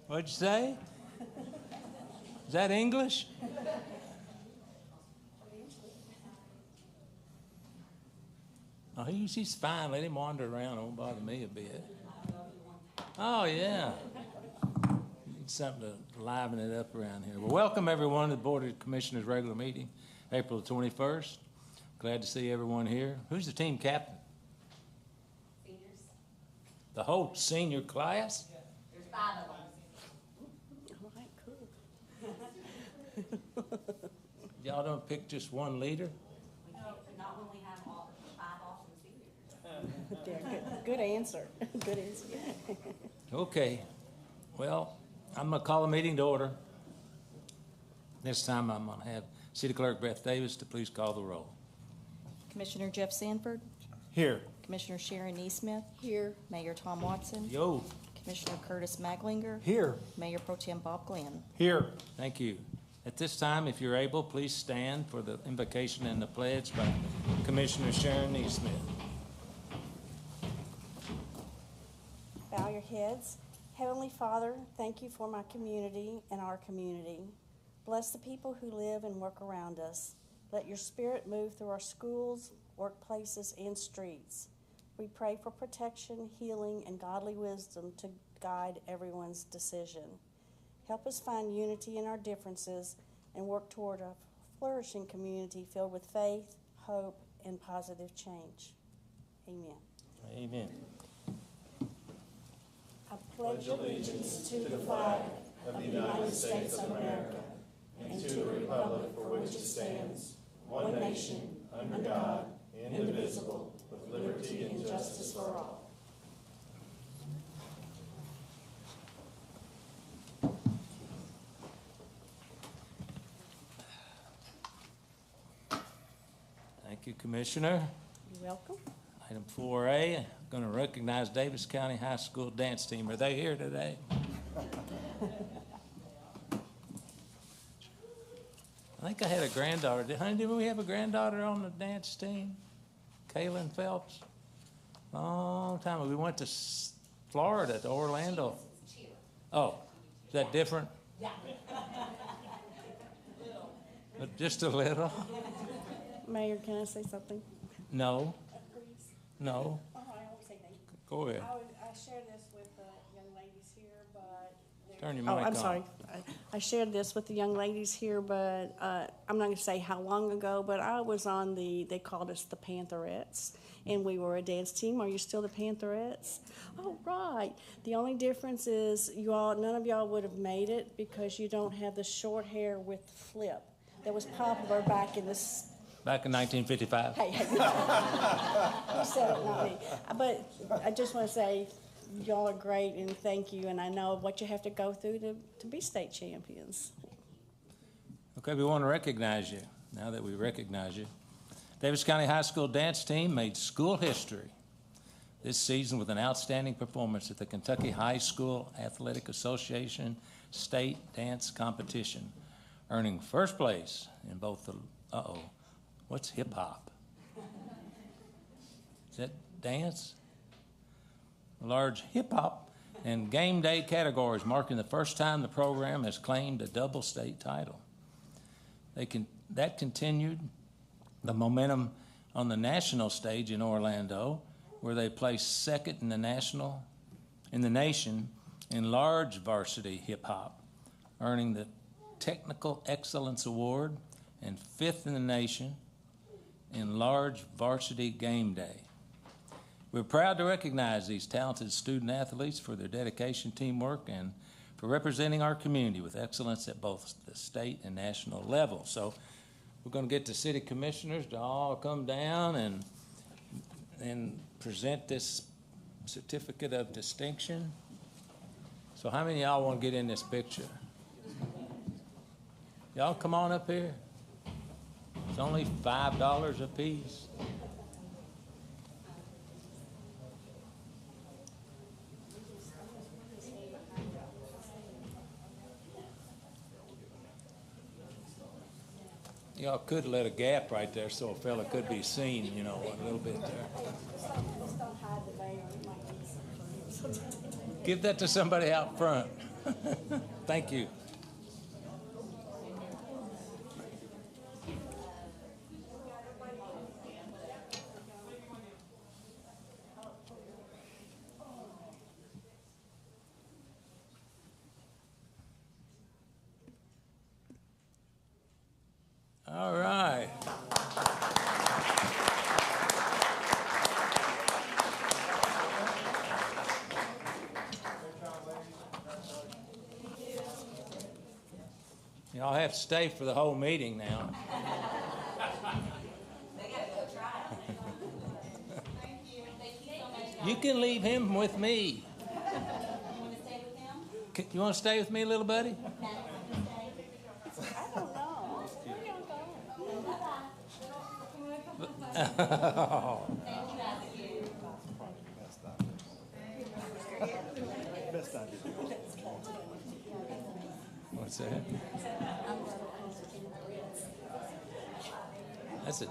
What'd you say? Is that English? Oh, he's fine. Let him wander around. It won't bother me a bit. Oh, yeah. Need something to liven it up around here. Well, welcome everyone to the Board of Commissioners regular meeting, April the 21st. Glad to see everyone here. Who's the team captain? Seniors. The whole senior class? Yeah. There's 5 of them. All right, cool. Y'all don't pick just one leader? No, not when we have all 5 awesome seniors. Yeah, good answer. Good answer. Okay. Well, I'm going to call the meeting to order. This time I'm going to have City Clerk Beth Davis to please call the roll. Commissioner Jeff Sanford, Here. Commissioner Sharon Neesmith, Here. Mayor Tom Watson, Yo. Commissioner Curtis Maglinger, Here. Mayor Pro Tem Bob Glenn. Here. Thank you. At this time, if you're able, please stand for the invocation and the pledge by Commissioner Sharon Neesmith. Bow your heads. Heavenly Father, thank you for my community and our community. Bless the people who live and work around us. Let your spirit move through our schools, workplaces, and streets. We pray for protection, healing, and godly wisdom to guide everyone's decision. Help us find unity in our differences and work toward a flourishing community filled with faith, hope, and positive change. Amen. Amen. I pledge allegiance to the flag of the United States of America and to the republic for which it stands, one nation, under God, indivisible, with liberty and justice for all. Thank you, Commissioner. You're welcome. Item 4A, I'm going to recognize Davis County High School dance team. Are they here today? I think I had a granddaughter. Honey, didn't we have a granddaughter on the dance team? Kaylin Phelps? Long time ago. We went to Florida, to Orlando. Oh, is that different? Yeah. Just a little? Mayor, can I say something? No. Please. No. Oh, I won't say anything. Go ahead. I shared this with the young ladies here, but... Turn your mic on. I'm sorry. I shared this with the young ladies here, but I'm not going to say how long ago, but I was on they called us the Pantherettes, and we were a dance team. Are you still the Pantherettes? Oh, right. The only difference is none of y'all would have made it because you don't have the short hair with the flip that was popular back in this... Back in 1955. Hey, you said it, not me. But I just want to say, y'all are great, and thank you, and I know what you have to go through to be state champions. Okay, we want to recognize you. Now that we recognize you, Davis County High School dance team made school history this season with an outstanding performance at the Kentucky High School Athletic Association State Dance Competition, earning first place in both the, what's hip hop? Is that dance? Large hip hop and game day categories, marking the first time the program has claimed a double state title. That continued the momentum on the national stage in Orlando, where they placed second in the nation in large varsity hip hop, earning the Technical Excellence Award, and fifth in the nation in large varsity game day. We're proud to recognize these talented student athletes for their dedication, teamwork, and for representing our community with excellence at both the state and national level. So we're going to get the city commissioners to all come down and present this certificate of distinction. So how many of y'all want to get in this picture? Y'all come on up here. It's only $5 a piece. Y'all could let a gap right there so a fella could be seen, you know, a little bit there. Just don't hide the mayor. Give that to somebody out front. Thank you. All right. Y'all have to stay for the whole meeting now. You can leave him with me. You want to stay with me, little buddy? I don't know. Where are y'all What's that? That's it.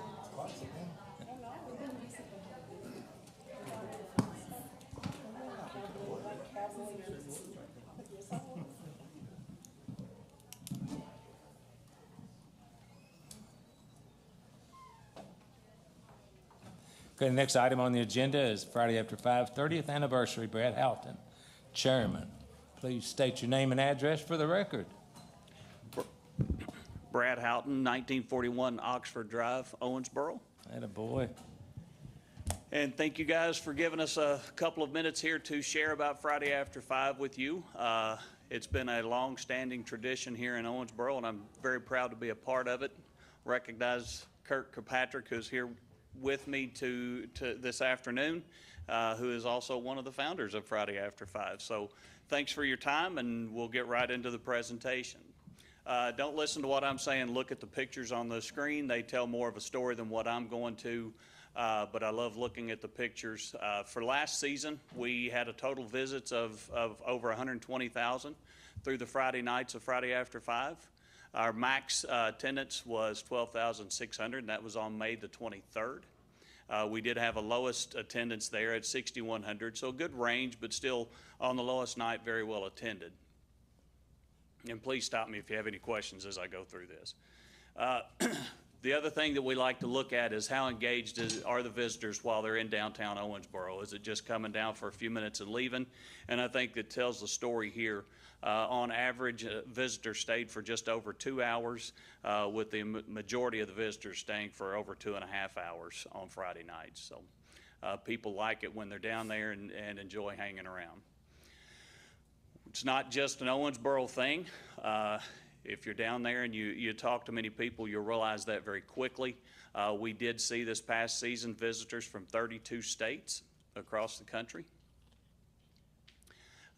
Okay, the next item on the agenda is Friday after 5, 30th anniversary, Brad Houghton, Chairman. Please state your name and address for the record. Brad Houghton, 1941 Oxford Drive, Owensboro. Attaboy. And thank you guys for giving us a couple of minutes here to share about Friday after 5 with you. It's been a long-standing tradition here in Owensboro, and I'm very proud to be a part of it. Recognize Kirk Kirkpatrick, who's here with me to this afternoon, who is also one of the founders of Friday After 5. So thanks for your time, and we'll get right into the presentation. Don't listen to what I'm saying. Look at the pictures on the screen. They tell more of a story than what I'm going to, but I love looking at the pictures. For last season, we had a total visits of over 120,000 through the Friday nights of Friday After 5. Our max attendance was 12,600, and that was on May the 23rd. We did have a lowest attendance there at 6,100, so a good range, but still on the lowest night, very well attended. And please stop me if you have any questions as I go through this. The other thing that we like to look at is how engaged are the visitors while they're in downtown Owensboro. Is it just coming down for a few minutes and leaving? And I think that tells the story here. On average, visitors stayed for just over 2 hours, with the majority of the visitors staying for over 2.5 hours on Friday nights. So people like it when they're down there and enjoy hanging around. It's not just an Owensboro thing. If you're down there and you talk to many people, you'll realize that very quickly. We did see this past season visitors from 32 states across the country.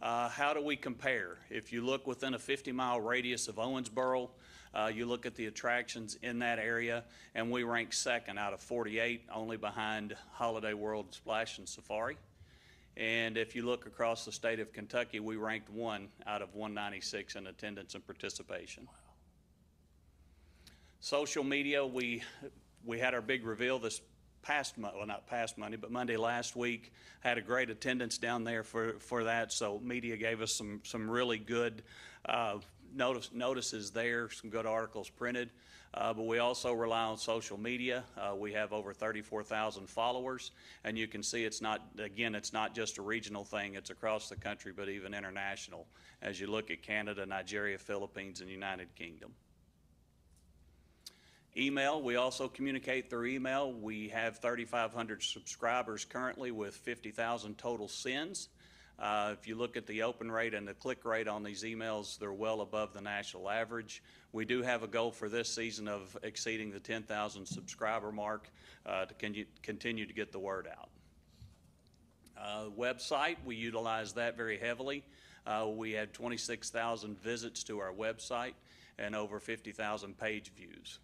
How do we compare? If you look within a 50-mile radius of Owensboro, you look at the attractions in that area, and we rank second out of 48, only behind Holiday World Splash and Safari. And if you look across the state of Kentucky, we ranked 1 out of 196 in attendance and participation. Wow. Social media, we had our big reveal this past month, well, not past Monday, but Monday last week. Had a great attendance down there for that, so media gave us some really good notices there, some good articles printed. But we also rely on social media. We have over 34,000 followers, and you can see it's not just a regional thing, it's across the country, but even international, as you look at Canada, Nigeria, Philippines, and United Kingdom. Email, we also communicate through email. We have 3,500 subscribers currently with 50,000 total sends. If you look at the open rate and the click rate on these emails, they're well above the national average. We do have a goal for this season of exceeding the 10,000 subscriber mark to continue to get the word out. Website, we utilize that very heavily. We had 26,000 visits to our website and over 50,000 page views.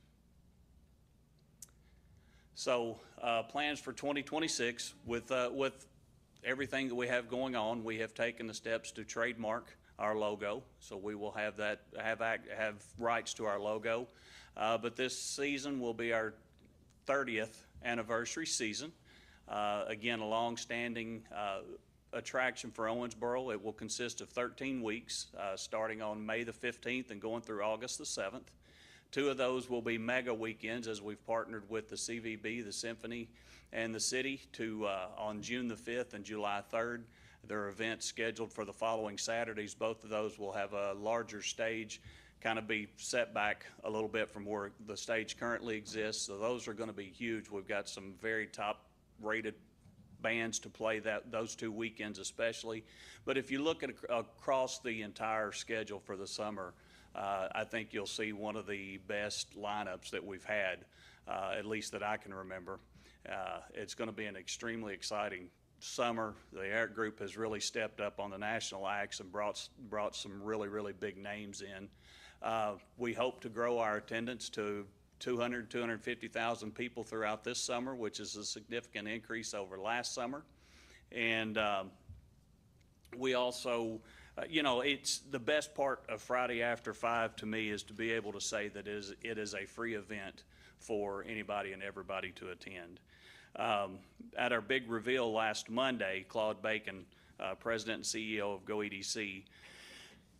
So plans for 2026 with everything that we have going on, we have taken the steps to trademark our logo, so we will have rights to our logo. But this season will be our 30th anniversary season. Again, a long-standing attraction for Owensboro. It will consist of 13 weeks, starting on May the 15th and going through August the 7th. 2 of those will be mega weekends as we've partnered with the CVB, the Symphony, and the city to on June the 5th and July 3rd. There are events scheduled for the following Saturdays. Both of those will have a larger stage, kind of be set back a little bit from where the stage currently exists. So those are going to be huge. We've got some very top-rated bands to play those 2 weekends especially. But if you look at across the entire schedule for the summer, I think you'll see one of the best lineups that we've had, at least that I can remember. It's going to be an extremely exciting summer. The Eric Group has really stepped up on the national acts and brought some really, really big names in. We hope to grow our attendance to 250,000 people throughout this summer, which is a significant increase over last summer. And we also, it's the best part of Friday After 5 to me is to be able to say that it is a free event for anybody and everybody to attend. At our big reveal last Monday, Claude Bacon, President and CEO of GoEDC,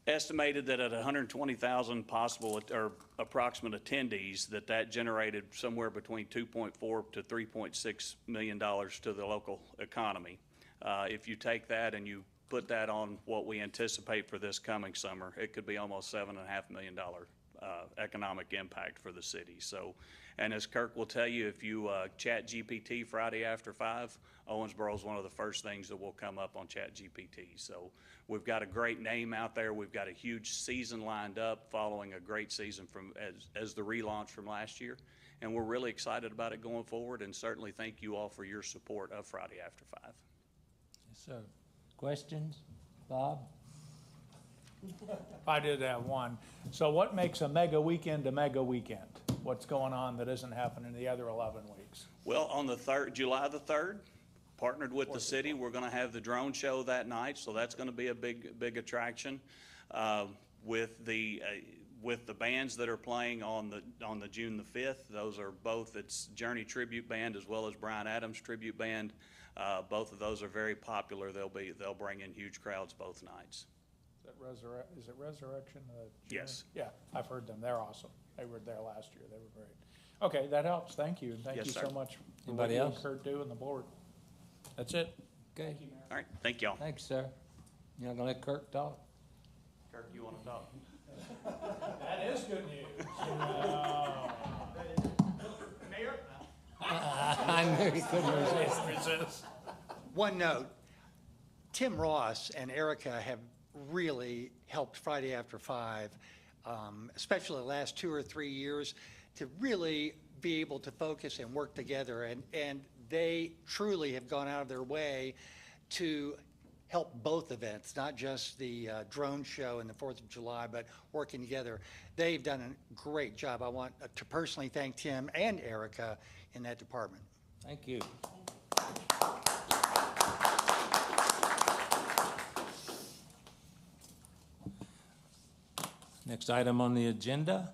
estimated that at 120,000 possible or approximate attendees, that generated somewhere between $2.4 to $3.6 million to the local economy. If you take that and you put that on what we anticipate for this coming summer, it could be almost $7.5 million economic impact for the city. So, and as Kirk will tell you, if you chat GPT Friday After 5, Owensboro is one of the first things that will come up on chat GPT. So we've got a great name out there. We've got a huge season lined up following a great season from as the relaunch from last year. And we're really excited about it going forward, and certainly thank you all for your support of Friday After 5. Yes, sir. Questions? Bob? I did have one. So what makes a mega weekend a mega weekend? What's going on that isn't happening the other 11 weeks? Well, on the July the 3rd, partnered with the city, we're going to have the drone show that night, so that's going to be a big attraction. With the bands that are playing on the June the 5th, those are both, it's Journey Tribute Band as well as Bryan Adams Tribute Band. Both of those are very popular. They'll bring in huge crowds both nights. Is it Resurrection? Yes. Yeah, I've heard them. They're awesome. They were there last year. They were great. Okay, that helps. Thank you. Thank Yes, you sir. so much for Anybody what you and else? Kurt do and the board. That's it. Okay. All right, thank y'all. Thanks, sir. You're not gonna let Kirk talk? Kirk, you want to talk? That is good news. Mayor? I knew he couldn't resist. One note, Tim Ross and Erica have really helped Friday After 5, especially the last 2 or 3 years, to really be able to focus and work together. And they truly have gone out of their way to help both events, not just the drone show and the 4th of July, but working together. They've done a great job. I want to personally thank Tim and Erica in that department. Thank you. Next item on the agenda,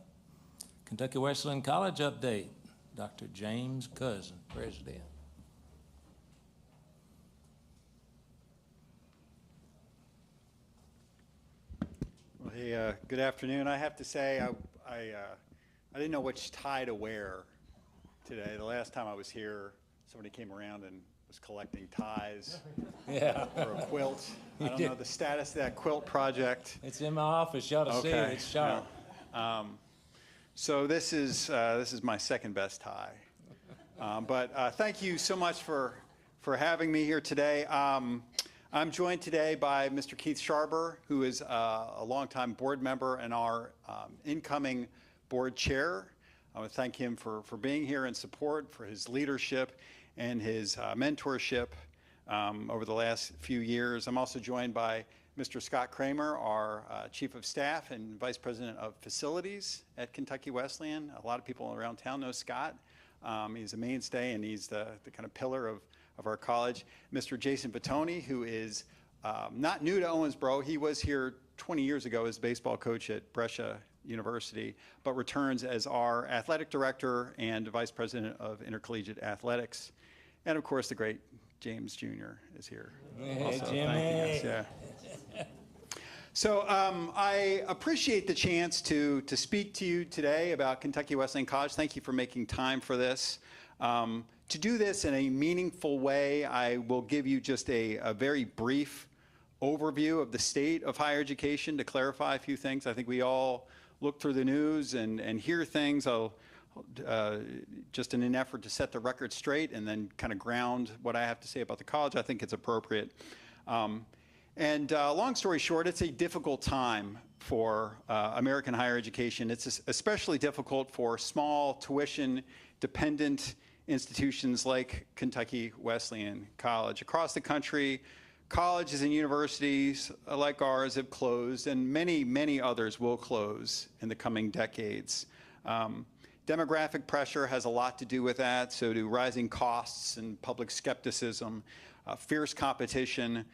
Kentucky Wesleyan College update. Dr. James Cousin, President. Well, hey, good afternoon. I have to say, I didn't know which tie to wear today. The last time I was here, somebody came around and was collecting ties Yeah. for a quilt. I don't know the status of that quilt project. It's in my office. You ought to see it. It's sharp. Yeah. So this is my second best tie. But thank you so much for having me here today. I'm joined today by Mr. Keith Sharber, who is a longtime board member and our incoming board chair. I want to thank him for being here and support, for his leadership and his mentorship over the last few years. I'm also joined by Mr. Scott Kramer, our Chief of Staff and Vice President of Facilities at Kentucky Wesleyan. A lot of people around town know Scott. He's a mainstay and he's the kind of pillar of our college. Mr. Jason Battoni, who is not new to Owensboro. He was here 20 years ago as baseball coach at Brescia University, but returns as our athletic director and vice president of intercollegiate athletics. And of course, the great James Jr. is here. Hey, also. Jimmy. Thank you, guys. Yeah. So I appreciate the chance to speak to you today about Kentucky Wesleyan College. Thank you for making time for this. To do this in a meaningful way, I will give you just a very brief overview of the state of higher education to clarify a few things. I think we all look through the news and hear things. I'll just in an effort to set the record straight and then kind of ground what I have to say about the college, I think it's appropriate. Long story short, it's a difficult time for American higher education. It's especially difficult for small tuition-dependent institutions like Kentucky Wesleyan College. Across the country, colleges and universities like ours have closed, and many, many others will close in the coming decades. Demographic pressure has a lot to do with that, so do rising costs and public skepticism, fierce competition.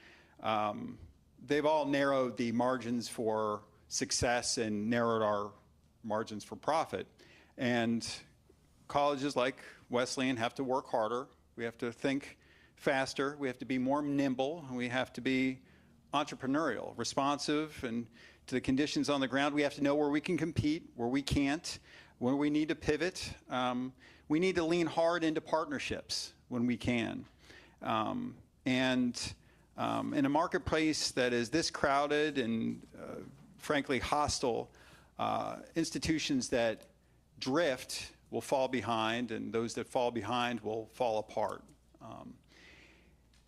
They've all narrowed the margins for success and narrowed our margins for profit. And colleges like Wesleyan have to work harder. We have to think faster. We have to be more nimble. We have to be entrepreneurial, responsive, and to the conditions on the ground. We have to know where we can compete, where we can't, where we need to pivot. We need to lean hard into partnerships when we can. In a marketplace that is this crowded and frankly hostile, institutions that drift will fall behind, and those that fall behind will fall apart.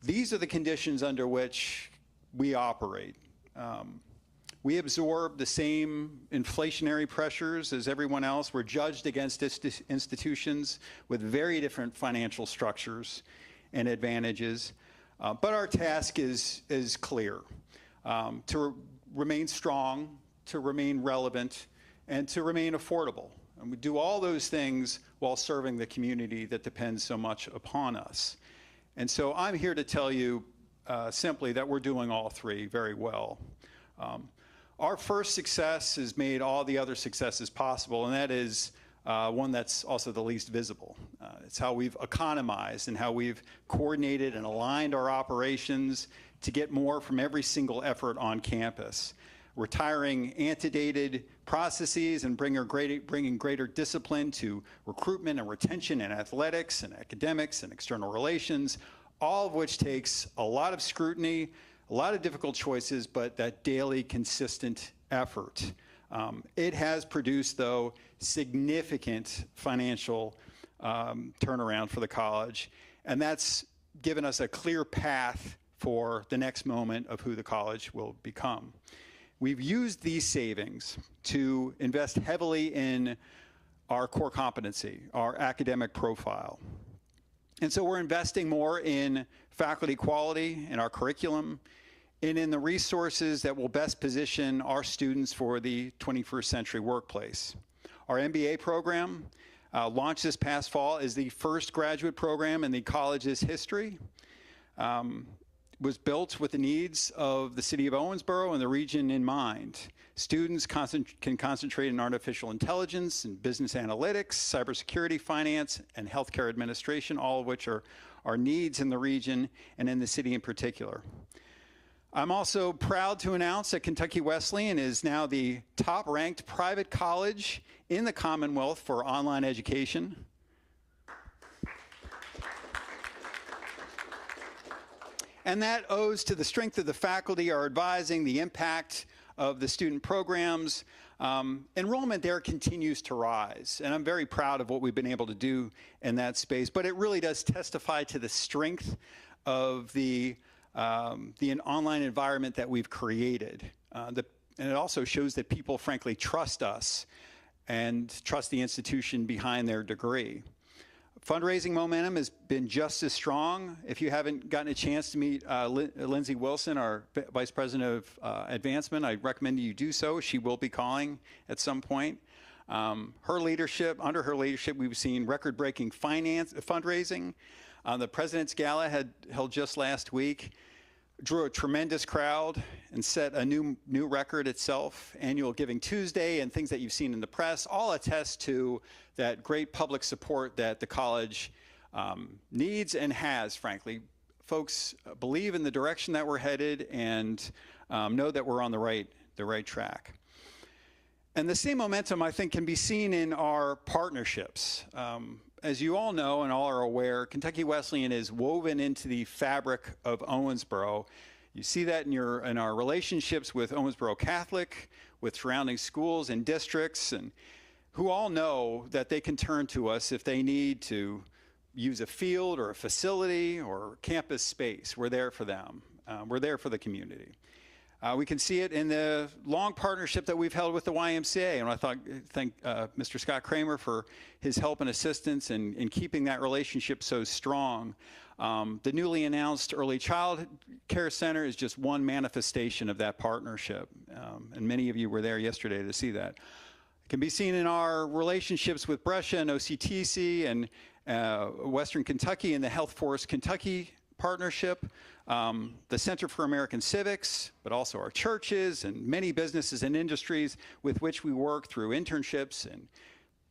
These are the conditions under which we operate. We absorb the same inflationary pressures as everyone else. We're judged against institutions with very different financial structures and advantages. But our task is clear, to remain strong, to remain relevant, and to remain affordable. And we do all those things while serving the community that depends so much upon us. And so I'm here to tell you simply that we're doing all three very well. Our first success has made all the other successes possible, and that is one that's also the least visible. It's how we've economized and how we've coordinated and aligned our operations to get more from every single effort on campus. Retiring antedated processes and bringing greater discipline to recruitment and retention and athletics and academics and external relations, all of which takes a lot of scrutiny, a lot of difficult choices, but that daily consistent effort. It has produced, though, significant financial turnaround for the college, and that's given us a clear path for the next moment of who the college will become. We've used these savings to invest heavily in our core competency, our academic profile. And so we're investing more in faculty quality, in our curriculum, and in the resources that will best position our students for the 21st century workplace. Our MBA program, launched this past fall, is the first graduate program in the college's history. Was built with the needs of the city of Owensboro and the region in mind. Students can concentrate in artificial intelligence and business analytics, cybersecurity, finance, and healthcare administration, all of which are needs in the region and in the city in particular. I'm also proud to announce that Kentucky Wesleyan is now the top-ranked private college in the Commonwealth for online education. And that owes to the strength of the faculty, our advising, the impact of the student programs. Enrollment there continues to rise, and I'm very proud of what we've been able to do in that space. But it really does testify to the strength of the online environment that we've created. And it also shows that people, frankly, trust us and trust the institution behind their degree. Fundraising momentum has been just as strong. If you haven't gotten a chance to meet Lindsay Wilson, our Vice President of Advancement, I recommend you do so. She will be calling at some point. Under her leadership, we've seen record-breaking fundraising. The President's Gala held just last week drew a tremendous crowd and set a new record itself. Annual Giving Tuesday and things that you've seen in the press all attest to that great public support that the college needs and has, frankly. Folks believe in the direction that we're headed and know that we're on the right track. And the same momentum, I think, can be seen in our partnerships. As you all know and all are aware, Kentucky Wesleyan is woven into the fabric of Owensboro. You see that in our relationships with Owensboro Catholic, with surrounding schools and districts, and who all know that they can turn to us if they need to use a field or a facility or campus space. We're there for them. We're there for the community. We can see it in the long partnership that we've held with the YMCA, and I thank Mr. Scott Kramer for his help and assistance in keeping that relationship so strong. The newly announced Early Child Care Center is just one manifestation of that partnership, and many of you were there yesterday to see that. It can be seen in our relationships with Brescia and OCTC and Western Kentucky and the Health Force Kentucky partnership, the Center for American Civics, but also our churches and many businesses and industries with which we work through internships and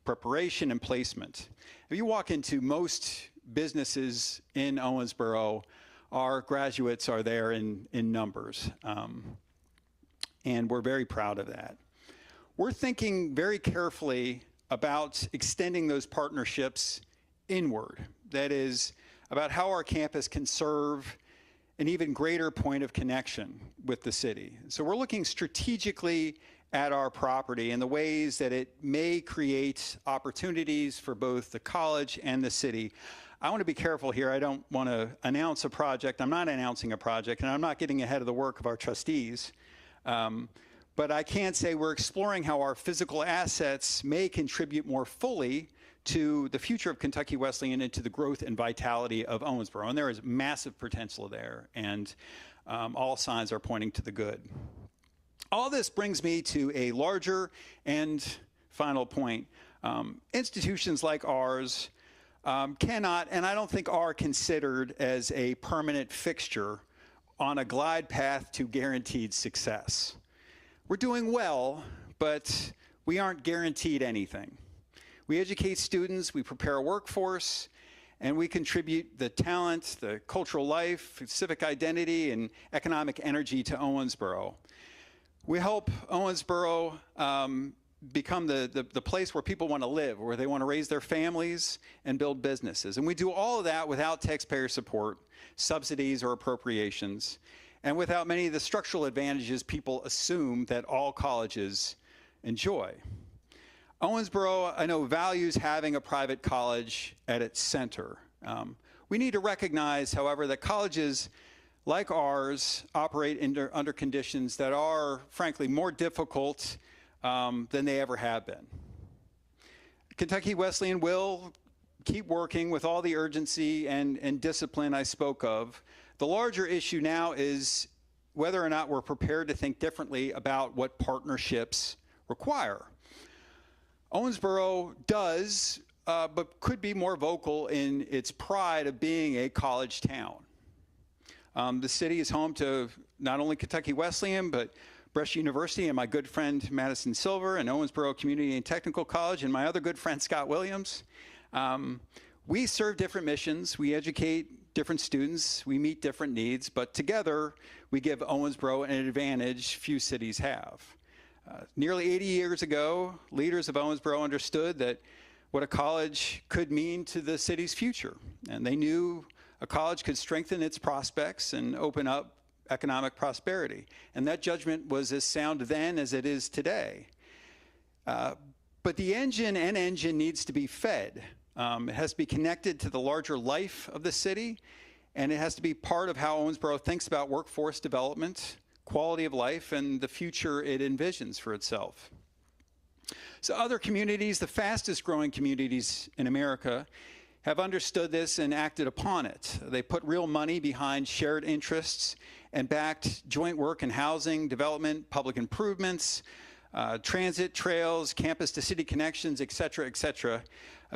preparation and placement. If you walk into most businesses in Owensboro, our graduates are there in numbers, and we're very proud of that. We're thinking very carefully about extending those partnerships inward. That is, about how our campus can serve an even greater point of connection with the city. So we're looking strategically at our property and the ways that it may create opportunities for both the college and the city. I want to be careful here. I don't want to announce a project. I'm not announcing a project, and I'm not getting ahead of the work of our trustees. But I can say we're exploring how our physical assets may contribute more fully to the future of Kentucky Wesleyan and to the growth and vitality of Owensboro. And there is massive potential there, and all signs are pointing to the good. All this brings me to a larger and final point. Institutions like ours cannot, and I don't think are considered as a permanent fixture on a glide path to guaranteed success. We're doing well, but we aren't guaranteed anything. We educate students, we prepare a workforce, and we contribute the talent, the cultural life, civic identity, and economic energy to Owensboro. We help Owensboro become the place where people want to live, where they want to raise their families and build businesses. And we do all of that without taxpayer support, subsidies, or appropriations, and without many of the structural advantages people assume that all colleges enjoy. Owensboro, I know, values having a private college at its center. We need to recognize, however, that colleges like ours operate under conditions that are, frankly, more difficult than they ever have been. Kentucky Wesleyan will keep working with all the urgency and discipline I spoke of. The larger issue now is whether or not we're prepared to think differently about what partnerships require. Owensboro does, but could be more vocal in its pride of being a college town. The city is home to not only Kentucky Wesleyan, but Brescia University and my good friend Madison Silver, and Owensboro Community and Technical College, and my other good friend Scott Williams. We serve different missions. We educate different students. We meet different needs, but together we give Owensboro an advantage few cities have. Nearly 80 years ago, leaders of Owensboro understood that what a college could mean to the city's future. And they knew a college could strengthen its prospects and open up economic prosperity. And that judgment was as sound then as it is today. But the engine needs to be fed. It has to be connected to the larger life of the city, and it has to be part of how Owensboro thinks about workforce development, quality of life, and the future it envisions for itself. So other communities, the fastest growing communities in America, have understood this and acted upon it. They put real money behind shared interests and backed joint work in housing, development, public improvements, transit, trails, campus to city connections, et cetera,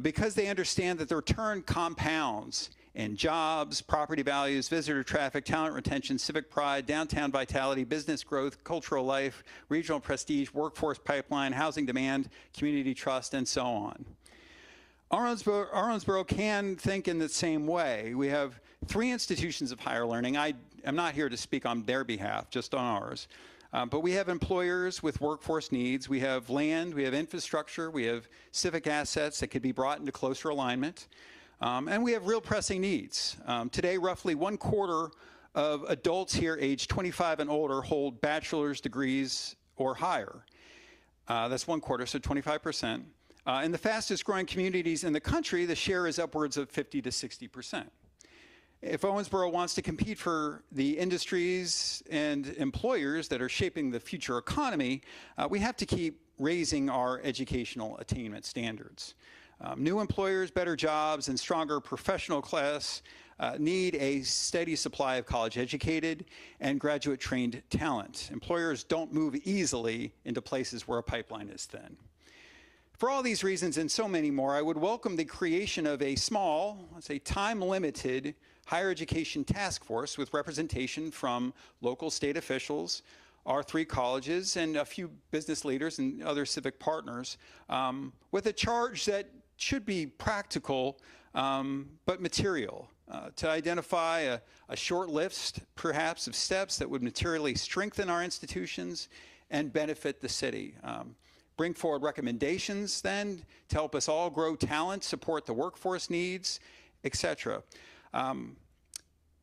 because they understand that the return compounds in jobs, property values, visitor traffic, talent retention, civic pride, downtown vitality, business growth, cultural life, regional prestige, workforce pipeline, housing demand, community trust, and so on. Owensboro can think in the same way. We have 3 institutions of higher learning. I am not here to speak on their behalf, just on ours. But we have employers with workforce needs. We have land, we have infrastructure, we have civic assets that could be brought into closer alignment. And we have real pressing needs. Today, roughly 1/4 of adults here aged 25 and older hold bachelor's degrees or higher. That's 1/4, so 25%. In the fastest growing communities in the country, the share is upwards of 50 to 60%. If Owensboro wants to compete for the industries and employers that are shaping the future economy, we have to keep raising our educational attainment standards. New employers, better jobs, and stronger professional class need a steady supply of college-educated and graduate-trained talent. Employers don't move easily into places where a pipeline is thin. For all these reasons and so many more, I would welcome the creation of a small, let's say time-limited, higher education task force with representation from local state officials, our 3 colleges, and a few business leaders and other civic partners, with a charge that should be practical but material, to identify a short list, perhaps, of steps that would materially strengthen our institutions and benefit the city. Bring forward recommendations, then, to help us all grow talent, support the workforce needs, etc.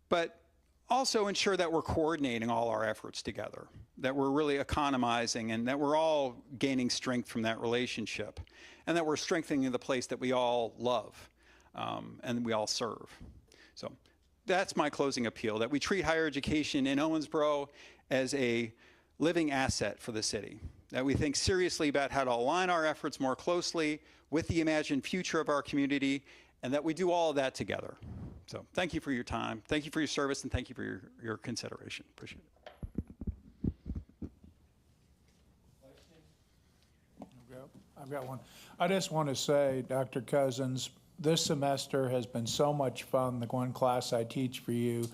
But also ensure that we're coordinating all our efforts together, that we're really economizing, and that we're all gaining strength from that relationship, and that we're strengthening the place that we all love and we all serve. So that's my closing appeal, that we treat higher education in Owensboro as a living asset for the city, that we think seriously about how to align our efforts more closely with the imagined future of our community, and that we do all of that together. So thank you for your time, thank you for your service, and thank you for your consideration. Appreciate it. I've got one. I just want to say, Dr. Cousins, this semester has been so much fun, the one class I teach for you,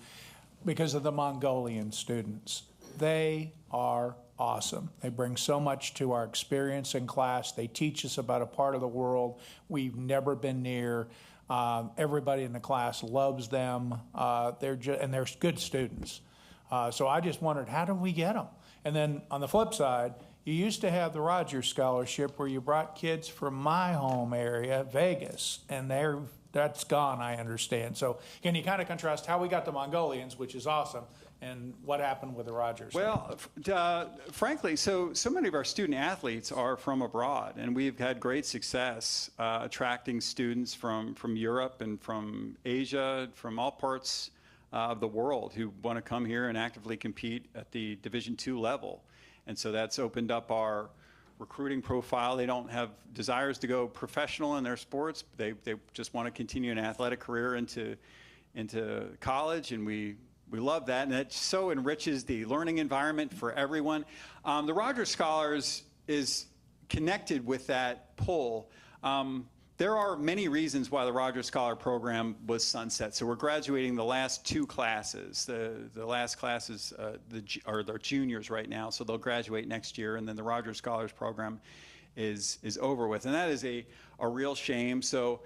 because of the Mongolian students. They are awesome. They bring so much to our experience in class. They teach us about a part of the world we've never been near. Everybody in the class loves them. They're good students. So I just wondered, how do we get them? And then on the flip side, you used to have the Rogers Scholarship where you brought kids from my home area, Vegas, and that's gone, I understand. So can you kind of contrast how we got the Mongolians, which is awesome, and what happened with the Rogers? Well, frankly, so many of our student athletes are from abroad, and we've had great success attracting students from Europe and from Asia, from all parts of the world who want to come here and actively compete at the Division II level. And so that's opened up our recruiting profile. They don't have desires to go professional in their sports. They just want to continue an athletic career into college, and we love that, and it so enriches the learning environment for everyone. The Rogers Scholars is connected with that pull. There are many reasons why the Rogers Scholar Program was sunset. So we're graduating the last 2 classes. The last classes are they're juniors right now, so they'll graduate next year, and then the Rogers Scholars Program is over with, and that is a real shame. So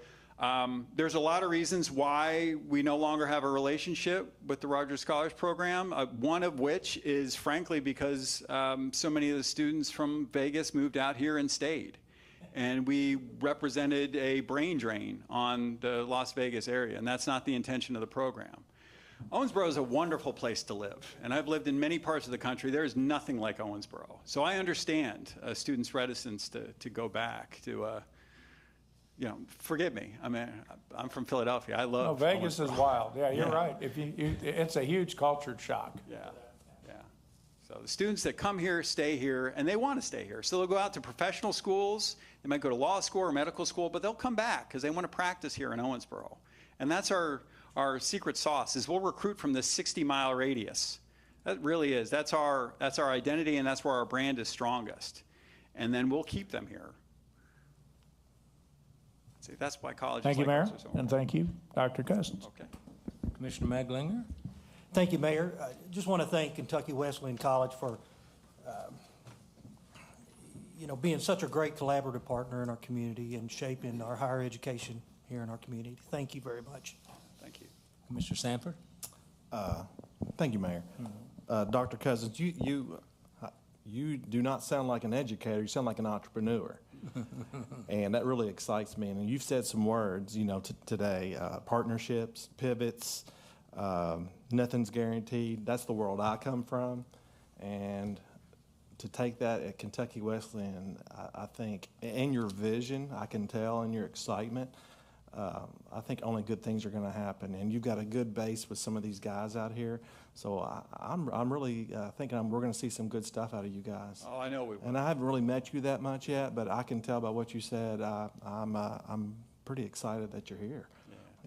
there's a lot of reasons why we no longer have a relationship with the Rogers Scholars Program, one of which is frankly because so many of the students from Vegas moved out here and stayed. And we represented a brain drain on the Las Vegas area, and that's not the intention of the program. Owensboro is a wonderful place to live, and I've lived in many parts of the country. There is nothing like Owensboro. So I understand students' reticence to go back to forgive me. I mean, I'm from Philadelphia. I love Vegas Owensboro. is wild. Yeah, you're right. It's a huge culture shock. Yeah. So the students that come here stay here, and they want to stay here. So they'll go out to professional schools. They might go to law school or medical school, but they'll come back because they want to practice here in Owensboro. And that's our secret sauce, is we'll recruit from this 60-mile radius. That really is. That's our identity, and that's where our brand is strongest. And then we'll keep them here. See, that's why colleges Thank you, Mayor, us are so and thank you, Dr. Cousins. Okay. Commissioner Maglinger? Thank you, Mayor. I just want to thank Kentucky Wesleyan College for, being such a great collaborative partner in our community and shaping our higher education here in our community. Thank you very much. Thank you. Commissioner Sanford? Thank you, Mayor. Dr. Cousins, you do not sound like an educator. You sound like an entrepreneur. And that really excites me. And you've said some words, today, partnerships, pivots, nothing's guaranteed. That's the world I come from. And to take that at Kentucky Wesleyan, I think, and your vision, I can tell, and your excitement, I think only good things are going to happen. And you've got a good base with some of these guys out here. So I'm really thinking we're going to see some good stuff out of you guys. Oh, I know we will. And I haven't really met you that much yet, but I can tell by what you said. I'm pretty excited that you're here.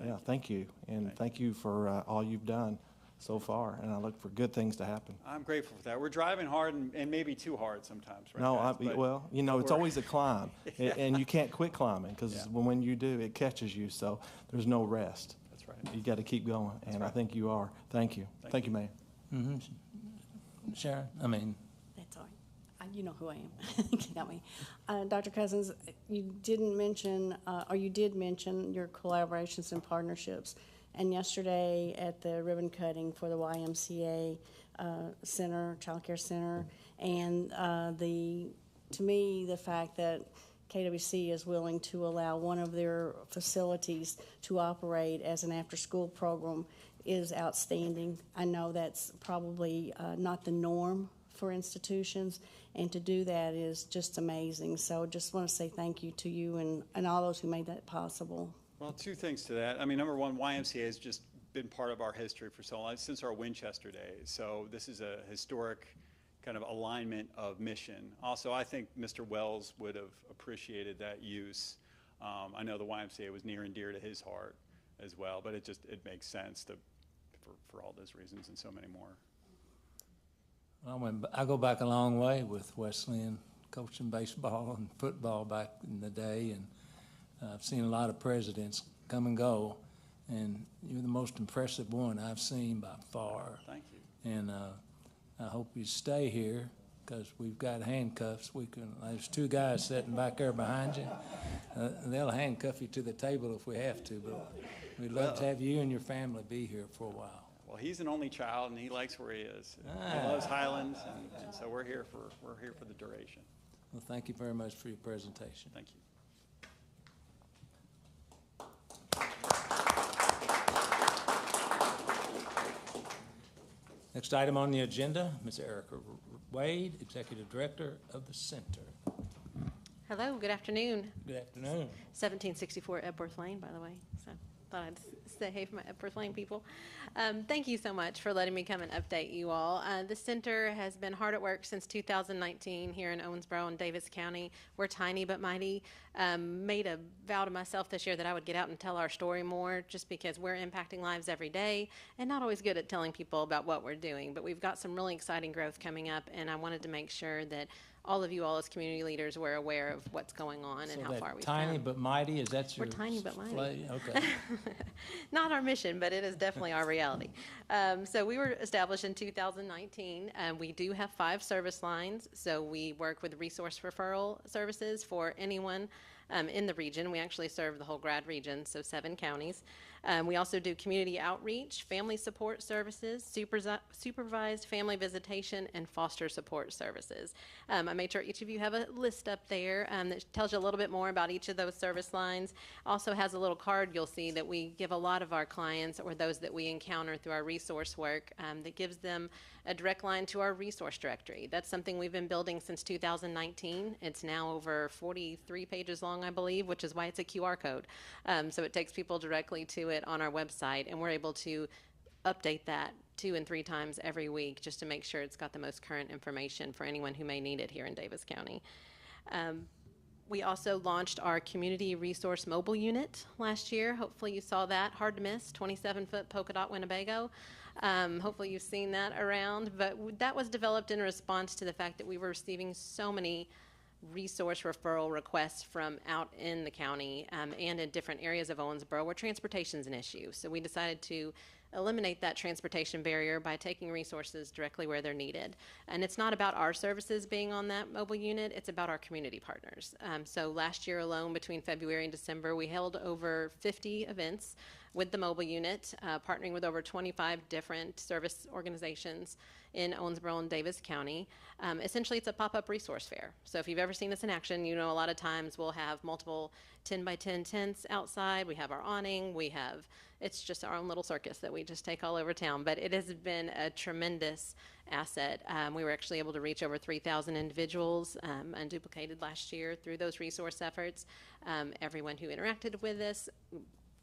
Yeah, thank you. And thank you for all you've done so far. And I look for good things to happen. I'm grateful for that. We're driving hard and maybe too hard sometimes, right? No, guys? But it's always a climb, and you can't quit climbing because when you do, it catches you. So there's no rest. That's right. You got to keep going, and I think you are. Thank you. Thank you, Mayor. Mm-hmm. Sharon? That's all right. You know who I am. Got me. Dr. Cousins, you didn't mention, or you did mention your collaborations and partnerships. And yesterday at the ribbon cutting for the YMCA Center, Child Care Center, and to me, the fact that KWC is willing to allow one of their facilities to operate as an after-school program is outstanding. I know that's probably not the norm for institutions, and to do that is just amazing. So just want to say thank you to you and all those who made that possible. Well, two things to that. Number one, YMCA has just been part of our history for so long, since our Winchester days. So this is a historic kind of alignment of mission. Also, I think Mr. Wells would have appreciated that use. I know the YMCA was near and dear to his heart as well, but it makes sense for all those reasons and so many more. I go back a long way with Wesleyan, coaching baseball and football back in the day, and I've seen a lot of presidents come and go, and you're the most impressive one I've seen by far. Thank you. And I hope you stay here because we've got handcuffs. There's two guys sitting back there behind you. They'll handcuff you to the table if we have to, but we'd love to have you and your family be here for a while. Well, he's an only child, and he likes where he is. He loves Highlands, and so we're here for the duration. Well, thank you very much for your presentation. Thank you. Next item on the agenda, Ms. Erica Wade, Executive Director of the Center. Hello, good afternoon. Good afternoon. 1764 Epworth Lane, by the way. So thought I'd say hey for my Epworth Lane people. Thank you so much for letting me come and update you all. The center has been hard at work since 2019 here in Owensboro and Davis County. We're tiny but mighty. Made a vow to myself this year that I would get out and tell our story more, just because we're impacting lives every day and not always good at telling people about what we're doing. But we've got some really exciting growth coming up, and I wanted to make sure that all of you all as community leaders were aware of what's going on and how far we've come. Tiny but mighty, is that your? We're tiny but mighty. Okay. Not our mission, but it is definitely our reality. So we were established in 2019. We do have 5 service lines. So we work with resource referral services for anyone in the region. We actually serve the whole Grad region, so 7 counties. We also do community outreach, family support services, supervised family visitation, and foster support services. I made sure each of you have a list up there that tells you a little bit more about each of those service lines. Also has a little card you'll see that we give a lot of our clients or those that we encounter through our resource work that gives them a direct line to our resource directory. That's something we've been building since 2019. It's now over 43 pages long, I believe, which is why it's a QR code. So it takes people directly to it on our website, and we're able to update that 2 and 3 times every week just to make sure it's got the most current information for anyone who may need it here in Davis County. We also launched our community resource mobile unit last year. Hopefully you saw that. Hard to miss, 27-foot polka dot Winnebago. Hopefully you've seen that around, but that was developed in response to the fact that we were receiving so many resource referral requests from out in the county and in different areas of Owensboro where transportation is an issue. So we decided to eliminate that transportation barrier by taking resources directly where they're needed. And it's not about our services being on that mobile unit, it's about our community partners. So last year alone, between February and December, we held over 50 events with the mobile unit, partnering with over 25 different service organizations in Owensboro and Davis County. Essentially, it's a pop-up resource fair. So if you've ever seen us in action, you know a lot of times we'll have multiple 10 by 10 tents outside. We have our awning. It's just our own little circus that we just take all over town. But it has been a tremendous asset. We were actually able to reach over 3,000 individuals unduplicated last year through those resource efforts. Everyone who interacted with us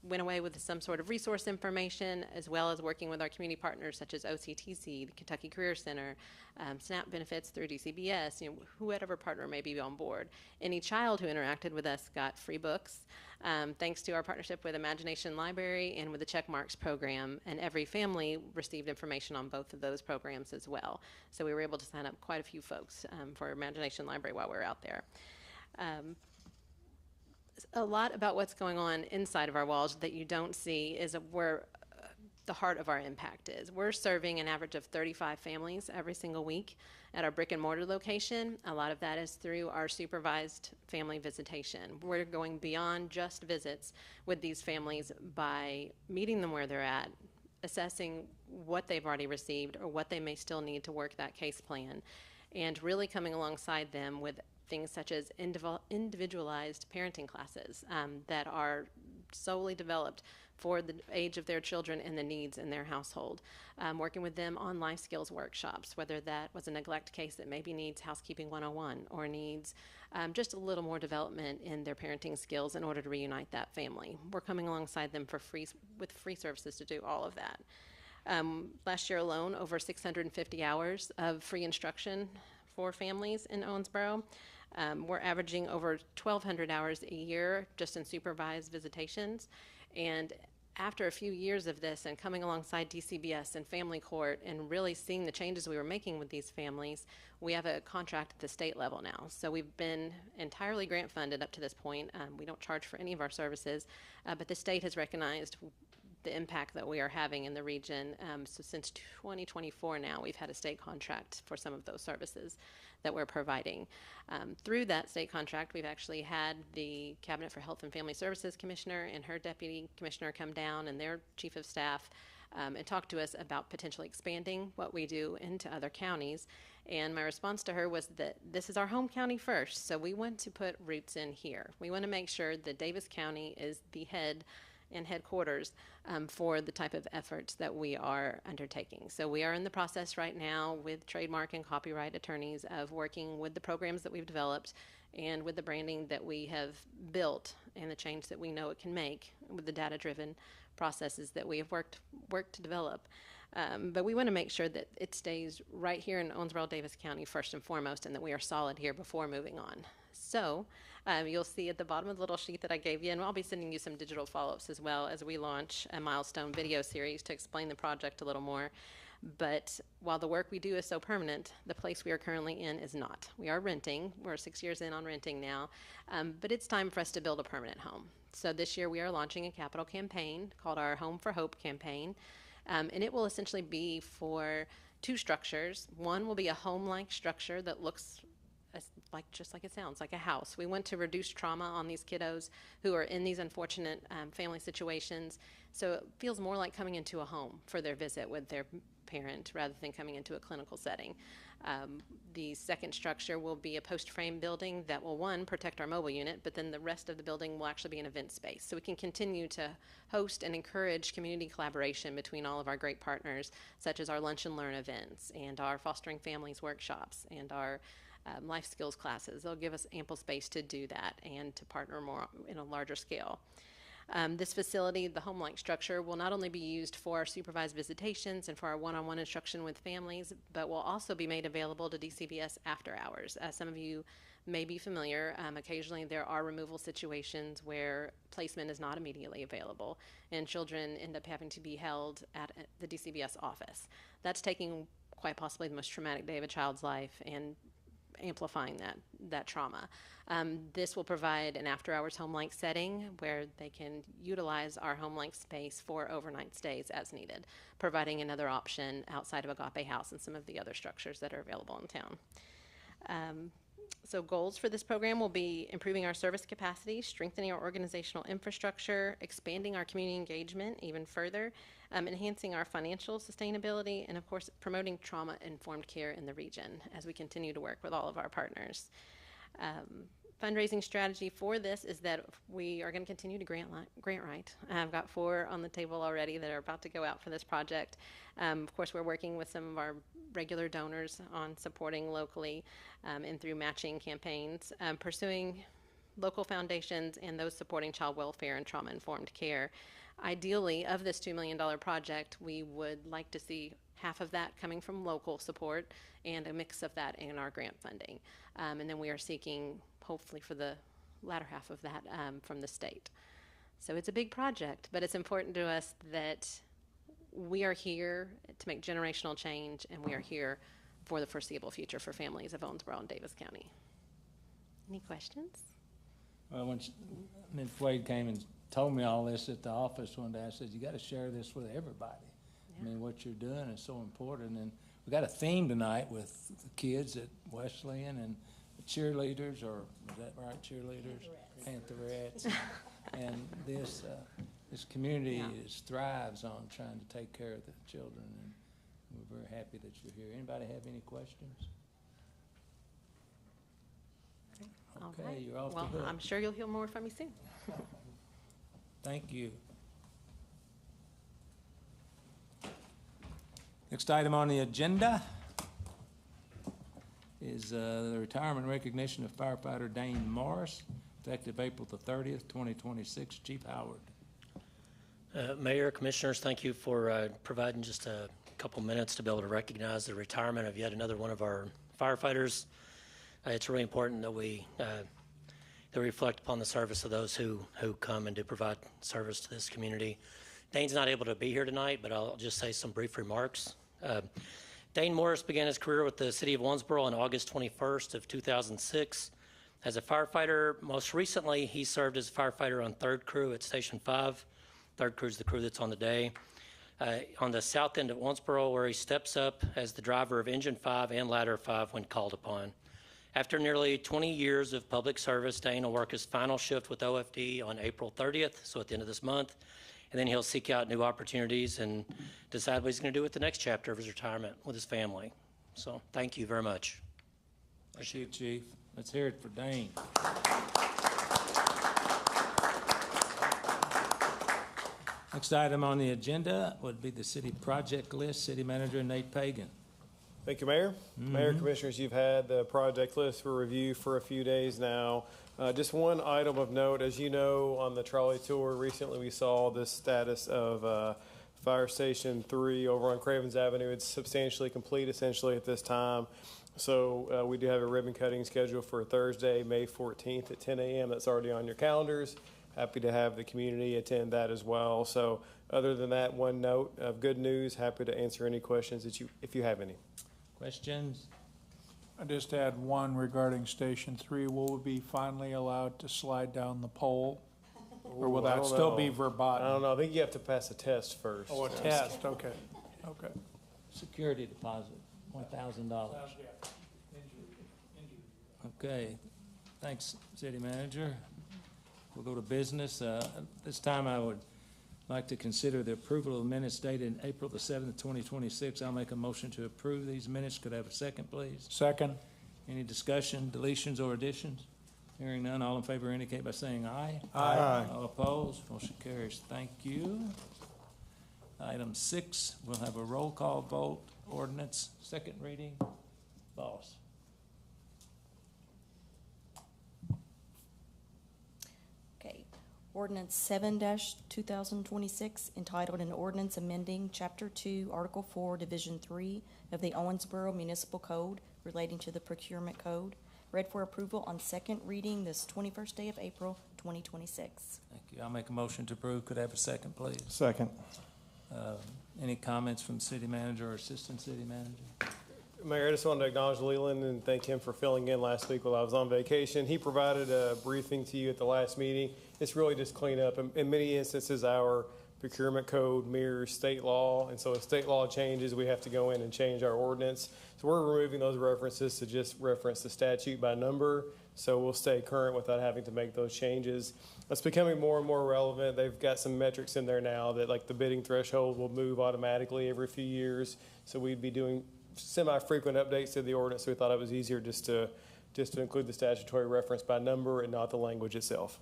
went away with some sort of resource information, as well as working with our community partners such as OCTC, the Kentucky Career Center, SNAP benefits through DCBS, whoever partner may be on board. Any child who interacted with us got free books, thanks to our partnership with Imagination Library and with the Checkmarks program, and every family received information on both of those programs as well. So we were able to sign up quite a few folks for Imagination Library while we were out there. A lot about what's going on inside of our walls that you don't see is where the heart of our impact is. We're serving an average of 35 families every single week at our brick and mortar location. A lot of that is through our supervised family visitation. We're going beyond just visits with these families by meeting them where they're at, assessing what they've already received or what they may still need to work that case plan, and really coming alongside them with things such as individualized parenting classes that are solely developed for the age of their children and the needs in their household. Working with them on life skills workshops, whether that was a neglect case that maybe needs housekeeping 101 or needs just a little more development in their parenting skills in order to reunite that family. We're coming alongside them with free services to do all of that. Last year alone, over 650 hours of free instruction for families in Owensboro. We're averaging over 1,200 hours a year just in supervised visitations. And after a few years of this and coming alongside DCBS and Family Court and really seeing the changes we were making with these families, we have a contract at the state level now. So we've been entirely grant funded up to this point. We don't charge for any of our services, but the state has recognized the impact that we are having in the region. So since 2024 now, we've had a state contract for some of those services that we're providing. Through that state contract, we've actually had the Cabinet for Health and Family Services Commissioner and her Deputy Commissioner come down and their Chief of Staff and talk to us about potentially expanding what we do into other counties. And my response to her was that this is our home county first, so we want to put roots in here. We want to make sure that Davis County is the head and headquarters for the type of efforts that we are undertaking. So we are in the process right now with trademark and copyright attorneys of working with the programs that we've developed and with the branding that we have built and the change that we know it can make with the data-driven processes that we have worked to develop. But we want to make sure that it stays right here in Owensboro, Davis County first and foremost, and that we are solid here before moving on. So you'll see at the bottom of the little sheet that I gave you, and I'll be sending you some digital follow-ups as well as we launch a milestone video series to explain the project a little more. But while the work we do is so permanent, the place we are currently in is not. We are renting. We're 6 years in on renting now, but it's time for us to build a permanent home. So this year we are launching a capital campaign called our Home for Hope campaign, and it will essentially be for two structures. One will be a home-like structure that looks just like it sounds, like a house. We want to reduce trauma on these kiddos who are in these unfortunate family situations, so it feels more like coming into a home for their visit with their parent rather than coming into a clinical setting. The second structure will be a post-frame building that will, one, protect our mobile unit, but then the rest of the building will actually be an event space. So we can continue to host and encourage community collaboration between all of our great partners, such as our Lunch and Learn events and our Fostering Families workshops and our life skills classes. They'll give us ample space to do that and to partner more in a larger scale. This facility, the home-like structure, will not only be used for our supervised visitations and for our one-on-one instruction with families, but will also be made available to DCBS after hours. As some of you may be familiar, occasionally there are removal situations where placement is not immediately available, and children end up having to be held at the DCBS office. That's taking quite possibly the most traumatic day of a child's life and amplifying that trauma. This will provide an after-hours home-like setting where they can utilize our home-like space for overnight stays as needed, providing another option outside of Agape House and some of the other structures that are available in town. So goals for this program will be improving our service capacity, strengthening our organizational infrastructure, expanding our community engagement even further, enhancing our financial sustainability, and of course, promoting trauma-informed care in the region as we continue to work with all of our partners. Fundraising strategy for this is that we are going to continue to grant write. I've got 4 on the table already that are about to go out for this project. Of course, we're working with some of our regular donors on supporting locally and through matching campaigns, pursuing local foundations and those supporting child welfare and trauma-informed care. Ideally, of this $2 million project, we would like to see half of that coming from local support and a mix of that in our grant funding. And then we are seeking, hopefully for the latter half of that, from the state. So it's a big project, but it's important to us that we are here to make generational change, and we are here for the foreseeable future for families of Owensboro and Davis County. Any questions? Well, when Ms. Wade came and told me all this at the office one day, I said, you got to share this with everybody. Yeah. I mean, what you're doing is so important. And we got a theme tonight with the kids at Wesleyan and the cheerleaders, or is that right, cheerleaders? Pantherettes. And this community thrives on trying to take care of the children, and we're very happy that you're here. Anybody have any questions? Okay, right. You're off well, the hook. I'm sure you'll hear more from me soon. Thank you. Next item on the agenda is the retirement recognition of firefighter Dane Morris, effective April the 30th, 2026. Chief Howard. Mayor, Commissioners, thank you for providing just a couple minutes to be able to recognize the retirement of yet another one of our firefighters. It's really important that we reflect upon the service of those who come and do provide service to this community. Dane's not able to be here tonight, but I'll just say some brief remarks. Dane Morris began his career with the City of Owensboro on August 21st of 2006. As a firefighter, most recently, he served as a firefighter on 3rd Crew at Station 5. 3rd Crew is the crew that's on today. On the south end of Owensboro, where he steps up as the driver of Engine 5 and Ladder 5 when called upon. After nearly 20 years of public service, Dane will work his final shift with OFD on April 30th, so at the end of this month, and then he'll seek out new opportunities and decide what he's going to do with the next chapter of his retirement with his family. So thank you very much. Thank you, Chief. Let's hear it for Dane. Next item on the agenda would be the city project list. City Manager Nate Pagan. Thank you, Mayor. Mayor, Commissioners, you've had the project list for review for a few days now. Just one item of note, as you know, on the trolley tour recently we saw the status of Fire Station 3 over on Cravens Avenue. It's substantially complete essentially at this time. So we do have a ribbon cutting scheduled for Thursday, May 14th at 10 a.m. That's already on your calendars. Happy to have the community attend that as well. So other than that, one note of good news, happy to answer any questions that if you have any. Questions? I just had one regarding Station 3. Will we be finally allowed to slide down the pole? Or will that still be verboten? I don't know. I think you have to pass a test first. Oh, a test. Okay. Okay. Security deposit, $1,000. Okay. Thanks, City Manager. We'll go to business. This time I would like to consider the approval of minutes dated April the 7th, 2026. I'll make a motion to approve these minutes. Could I have a second, please? Second. Any discussion, deletions, or additions? Hearing none, all in favor indicate by saying aye. Aye. All opposed, motion carries. Thank you. Item 6, we'll have a roll call vote. Ordinance, second reading. Boss. Okay. Ordinance 7-2026, entitled an ordinance amending Chapter 2, Article 4, Division 3 of the Owensboro Municipal Code relating to the Procurement Code. Read for approval on second reading this 21st day of April, 2026. Thank you. I'll make a motion to approve. Could I have a second, please? Second. Any comments from the city manager or assistant city manager? Mayor, I just wanted to acknowledge Leland and thank him for filling in last week while I was on vacation. He provided a briefing to you at the last meeting. It's really just cleanup. In many instances, our procurement code mirrors state law, and so if state law changes, we have to go in and change our ordinance. So we're removing those references to just reference the statute by number, so we'll stay current without having to make those changes. It's becoming more and more relevant. They've got some metrics in there now that, like, the bidding threshold will move automatically every few years, so we'd be doing semi-frequent updates to the ordinance, so we thought it was easier just to include the statutory reference by number and not the language itself.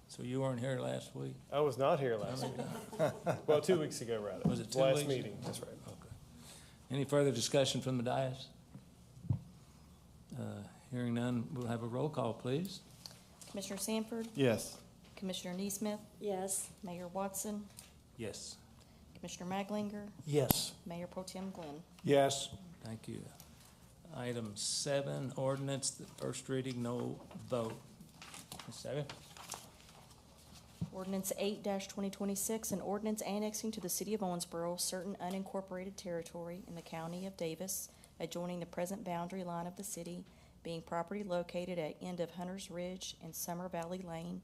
So you weren't here last week? I was not here last week. Well, 2 weeks ago, rather. Was it 2 last weeks? meeting? That's right. Okay. Any further discussion from the dais? Hearing none, we'll have a roll call, please. Commissioner Sanford, Yes. Commissioner Neesmith, Yes. Mayor Watson, Yes. Commissioner Maglinger, Yes. Mayor Pro Tem Glenn. Yes. Thank you. Item 7, ordinance, the first reading, no vote. Ms. Sagan? Ordinance 8-2026, an ordinance annexing to the city of Owensboro certain unincorporated territory in the county of Davis, adjoining the present boundary line of the city, being property located at end of Hunters Ridge and Summer Valley Lane,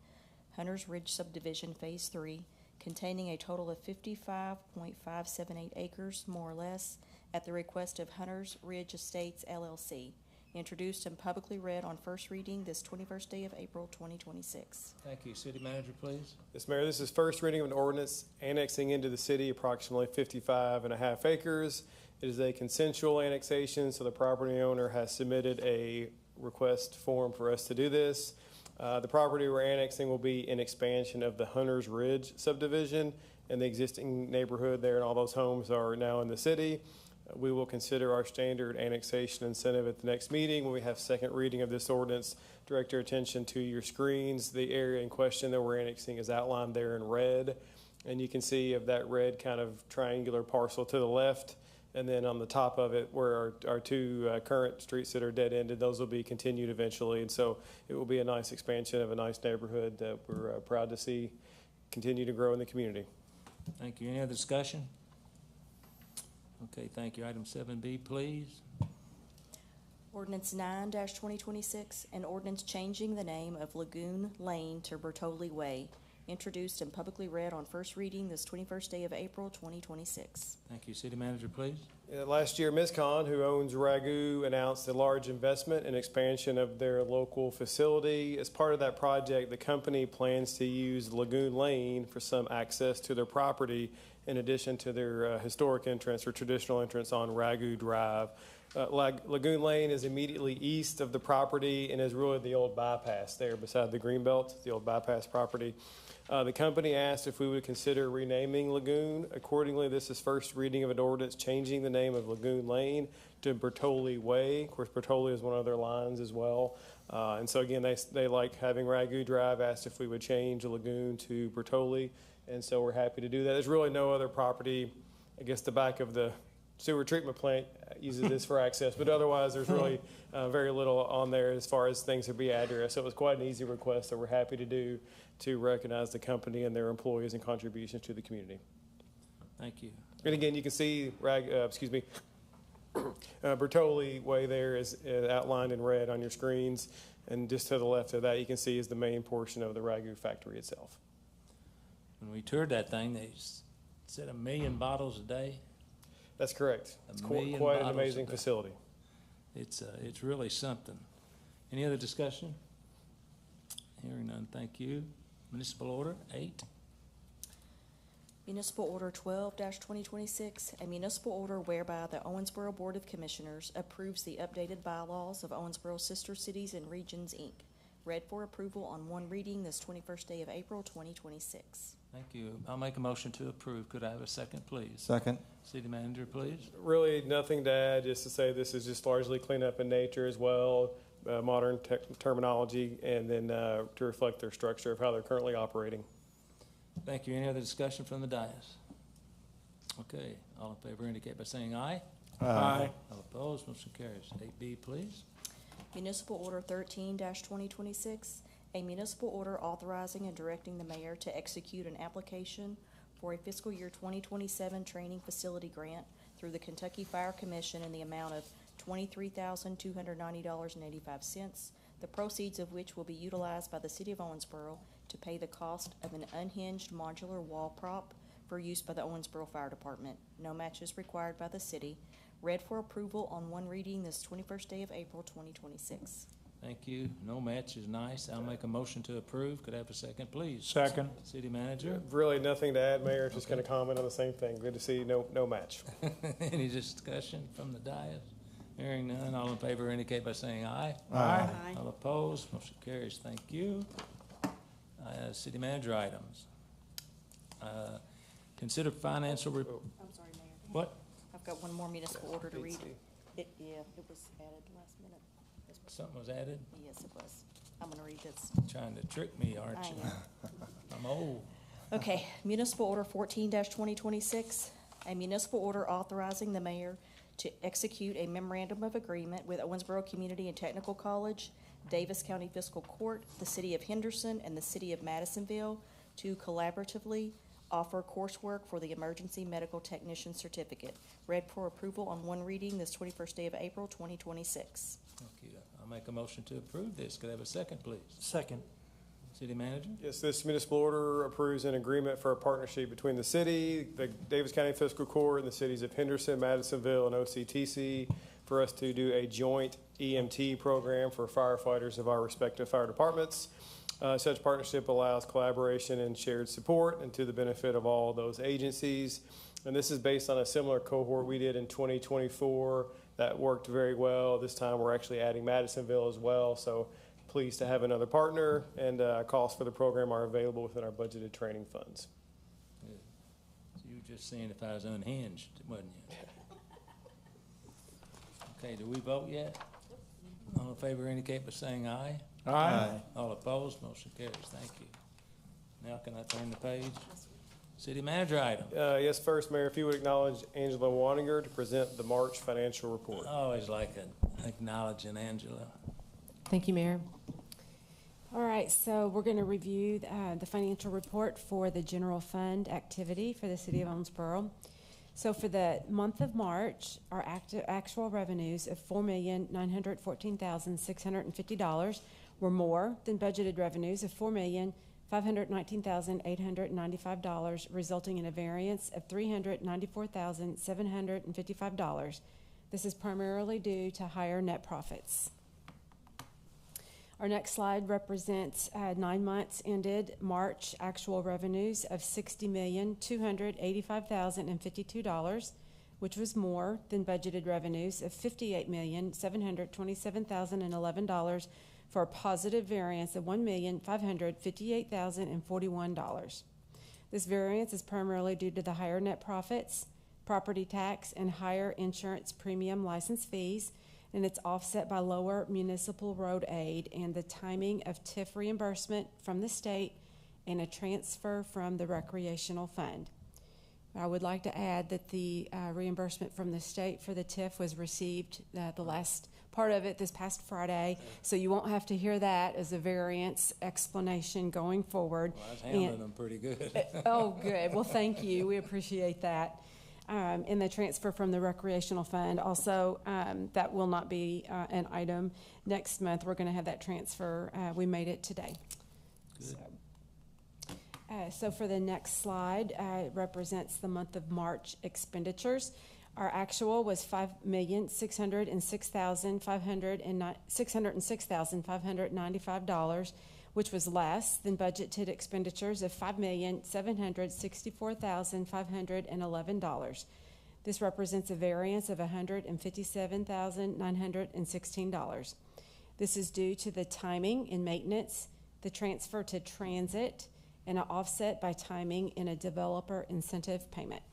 Hunters Ridge subdivision Phase 3, containing a total of 55.578 acres, more or less, at the request of Hunters Ridge Estates LLC. Introduced and publicly read on first reading this 21st day of April 2026. Thank you. City Manager, please. Yes, Mayor, this is first reading of an ordinance annexing into the city approximately 55.5 acres. It is a consensual annexation, so the property owner has submitted a request form for us to do this. The property we're annexing will be an expansion of the Hunters Ridge subdivision, and the existing neighborhood there and all those homes are now in the city. We will consider our standard annexation incentive at the next meeting when we have second reading of this ordinance. Direct your attention to your screens. The area in question that we're annexing is outlined there in red, and you can see of that red kind of triangular parcel to the left, and then on the top of it where our two current streets that are dead-ended, those will be continued eventually, and so it will be a nice expansion of a nice neighborhood that we're proud to see continue to grow in the community. Thank you. Any other discussion? Okay, thank you. Item 7B, please. Ordinance 9-2026, an ordinance changing the name of Lagoon Lane to Bertolli Way. Introduced and publicly read on first reading this 21st day of April 2026. Thank you. City Manager, please. Last year, MizCon, who owns Ragu, announced a large investment and expansion of their local facility. As part of that project, the company plans to use Lagoon Lane for some access to their property in addition to their historic entrance or traditional entrance on Ragu Drive. Lagoon Lane is immediately east of the property and is really the old bypass there beside the Greenbelt, the old bypass property. The company asked if we would consider renaming Lagoon. Accordingly, this is first reading of an ordinance changing the name of Lagoon Lane to Bertolli Way. Of course, Bertolli is one of their lines as well. And so again, they like having Ragu Drive, asked if we would change Lagoon to Bertolli. And so we're happy to do that. There's really no other property. I guess the back of the sewer treatment plant uses this for access, but otherwise there's really very little on there as far as things to be addressed. So it was quite an easy request that we're happy to do to recognize the company and their employees and contributions to the community. Thank you. And again, you can see Bertolli Way there is outlined in red on your screens, and just to the left of that you can see is the main portion of the Ragu factory itself. When we toured that thing, they said 1 million bottles a day. That's correct. It's 1 million quite an bottles amazing a day. facility. It's really something. Any other discussion? Hearing none, thank you. Municipal Order 8. Municipal Order 12-2026, a municipal order whereby the Owensboro Board of Commissioners approves the updated bylaws of Owensboro Sister Cities and Regions, Inc. Read for approval on one reading this 21st day of April 2026. Thank you. I'll make a motion to approve. Could I have a second, please? Second. City Manager, please. Really nothing to add, just to say this is just largely cleanup in nature as well, modern terminology, and then to reflect their structure of how they're currently operating. Thank you. Any other discussion from the dais? Okay, all in favor indicate by saying aye. Aye. All opposed, motion carries. 8B, please. Municipal Order 13-2026, a municipal order authorizing and directing the mayor to execute an application for a fiscal year 2027 training facility grant through the Kentucky Fire Commission in the amount of $23,290.85, the proceeds of which will be utilized by the City of Owensboro to pay the cost of an unhinged modular wall prop for use by the Owensboro Fire Department. No match is required by the city. Read for approval on one reading this 21st day of April 2026. Thank you. No match is nice. I'll make a motion to approve. Could I have a second, please? Second. City Manager? Really nothing to add, Mayor, just going to comment on the same thing. Good to see no match. Any discussion from the dais? Hearing none, all in favor indicate by saying aye. Aye. All opposed, motion carries. Thank you. City Manager items. Consider financial, I'm sorry, Mayor. what? I've got one more municipal order to read. It was added last minute. Something was added? Yes, it was. I'm going to read this. Trying to trick me, aren't I you? am. I'm old. Okay, Municipal Order 14-2026, a municipal order authorizing the mayor to execute a memorandum of agreement with Owensboro Community and Technical College, Davis County Fiscal Court, the City of Henderson, and the City of Madisonville to collaboratively offer coursework for the Emergency Medical Technician Certificate. Read for approval on one reading this 21st day of April 2026. Thank you. I'll make a motion to approve this. Could I have a second, please? Second. City Manager? Yes, this municipal order approves an agreement for a partnership between the city, the Davis County Fiscal Court, and the cities of Henderson, Madisonville, and OCTC for us to do a joint EMT program for firefighters of our respective fire departments. Such partnership allows collaboration and shared support and to the benefit of all those agencies. And this is based on a similar cohort we did in 2024 that worked very well. This time we're actually adding Madisonville as well. So pleased to have another partner, and costs for the program are available within our budgeted training funds. Good. So you were just saying if I was unhinged, wasn't you? Okay, do we vote yet? All in favor indicate by saying aye. Aye. All opposed, motion carries. Thank you. Now can I turn the page? City Manager item. Yes, first, Mayor, if you would acknowledge Angela Waninger to present the March financial report. I always like acknowledging Angela. Thank you, Mayor. All right, so we're going to review the financial report for the general fund activity for the City of Owensboro. So for the month of March, our actual revenues of $4,914,650 were more than budgeted revenues of $4,519,895, resulting in a variance of $394,755. This is primarily due to higher net profits. Our next slide represents 9 months ended March actual revenues of $60,285,052, which was more than budgeted revenues of $58,727,011 for a positive variance of $1,558,041. This variance is primarily due to the higher net profits, property tax, and higher insurance premium license fees, and it's offset by lower municipal road aid and the timing of TIF reimbursement from the state and a transfer from the recreational fund. I would like to add that the reimbursement from the state for the TIF was received, the last part of it, this past Friday, so you won't have to hear that as a variance explanation going forward. Well, I was handling them pretty good. Oh, good. Well, thank you. We appreciate that. In the transfer from the recreational fund, also, that will not be an item next month. We're going to have that transfer. We made it today. Good. So for the next slide, it represents the month of March expenditures. Our actual was $5,606,595, which was less than budgeted expenditures of $5,764,511. This represents a variance of $157,916. This is due to the timing in maintenance, the transfer to transit, and an offset by timing in a developer incentive payment.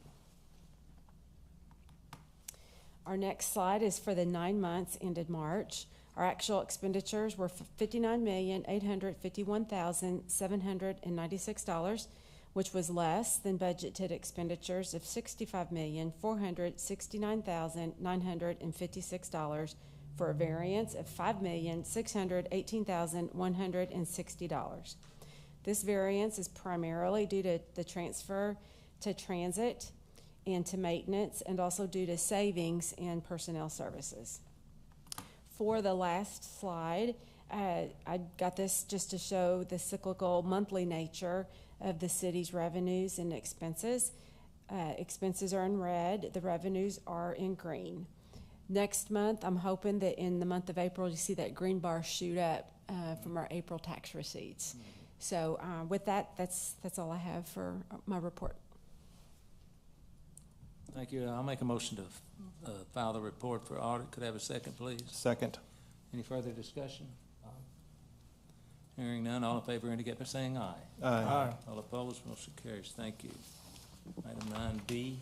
Our next slide is for the 9 months ended March. Our actual expenditures were $59,851,796, which was less than budgeted expenditures of $65,469,956 for a variance of $5,618,160. This variance is primarily due to the transfer to transit and to maintenance, and also due to savings in personnel services. for the last slide, I got this just to show the cyclical monthly nature of the city's revenues and expenses. Expenses are in red, the revenues are in green. Next month, I'm hoping that in the month of April, you see that green bar shoot up from our April tax receipts. So with that, that's all I have for my report. Thank you. I'll make a motion to file the report for audit. Could I have a second, please? Second. Any further discussion? Hearing none, all in favor indicate by saying aye. Aye. All opposed, motion carries. Thank you. Item 9B.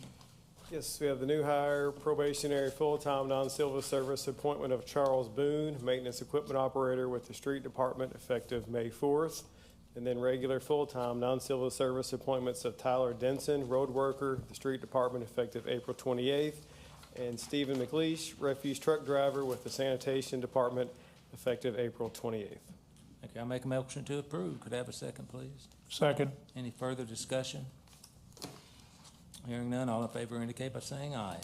Yes, we have the new hire, probationary full-time non-civil service appointment of Charles Boone, maintenance equipment operator with the street department effective May 4th. And then regular full-time non-civil service appointments of Tyler Denson, road worker, the street department effective April 28th. And Stephen McLeish, refuse truck driver with the sanitation department effective April 28th. Okay, I'll make a motion to approve. Could I have a second, please? Second. Any further discussion? Hearing none, all in favor indicate by saying aye.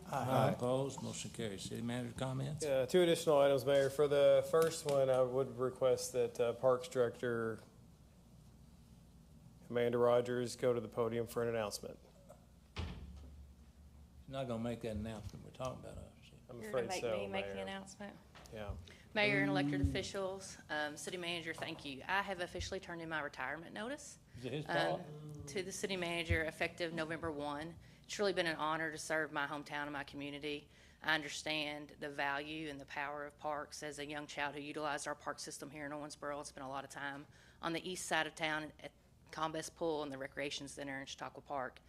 Aye. Opposed, motion carries. City manager comments? Yeah, two additional items, Mayor. For the first one, I would request that Parks Director Amanda Rogers go to the podium for an announcement. She's not gonna make that announcement we're talking about, are she? I'm You're gonna afraid make so, me make the Mayor. announcement? Yeah. Mayor and elected officials, city manager, thank you. I have officially turned in my retirement notice Is it his fault? to the city manager effective November 1. It's really been an honor to serve my hometown and my community. I understand the value and the power of parks. As a young child who utilized our park system here in Owensboro, I spent a lot of time on the east side of town at Combest Pool and the Recreation Center in Chautauqua Park.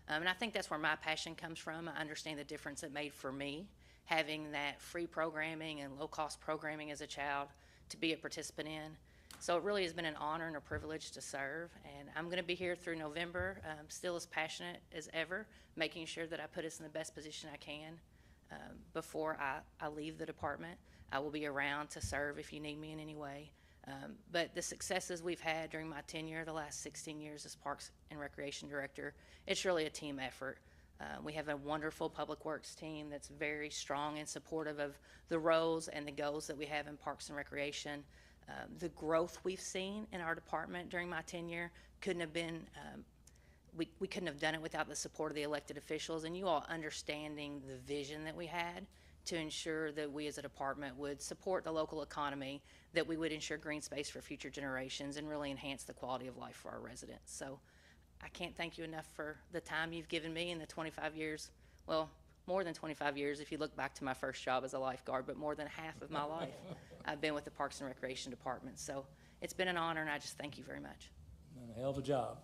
And I think that's where my passion comes from. I understand the difference it made for me, having that free programming and low-cost programming as a child to be a participant in. So it really has been an honor and a privilege to serve, and I'm going to be here through November, still as passionate as ever, making sure that I put us in the best position I can before I leave the department. I will be around to serve if you need me in any way. But the successes we've had during my tenure, the last 16 years as Parks and Recreation Director, it's really a team effort. We have a wonderful public works team that's very strong and supportive of the roles and the goals that we have in Parks and Recreation. The growth we've seen in our department during my tenure couldn't have been, we couldn't have done it without the support of the elected officials and you all understanding the vision that we had to ensure that we as a department would support the local economy, that we would ensure green space for future generations and really enhance the quality of life for our residents. So I can't thank you enough for the time you've given me in the 25 years, well, more than 25 years if you look back to my first job as a lifeguard, but more than half of my life I've been with the Parks and Recreation Department. So it's been an honor, and I just thank you very much. Done a hell of a job.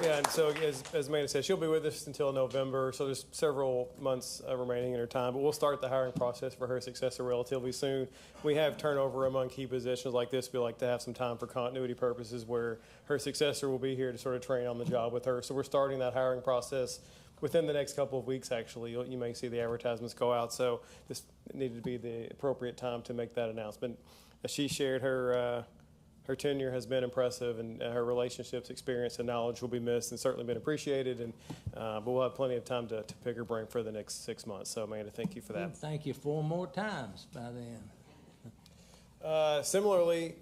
Yeah, and so as Amanda said, she'll be with us until November, so there's several months remaining in her time. But we'll start the hiring process for her successor relatively soon. We have turnover among key positions like this. We like to have some time for continuity purposes where her successor will be here to sort of train on the job with her. So we're starting that hiring process within the next couple of weeks, actually. You may see the advertisements go out, so this needed to be the appropriate time to make that announcement. As she shared, her tenure has been impressive, and her relationships, experience, and knowledge will be missed and certainly been appreciated. And but we'll have plenty of time to pick her brain for the next 6 months. So, Amanda, thank you for that. Thank you 4 more times by then. Similarly,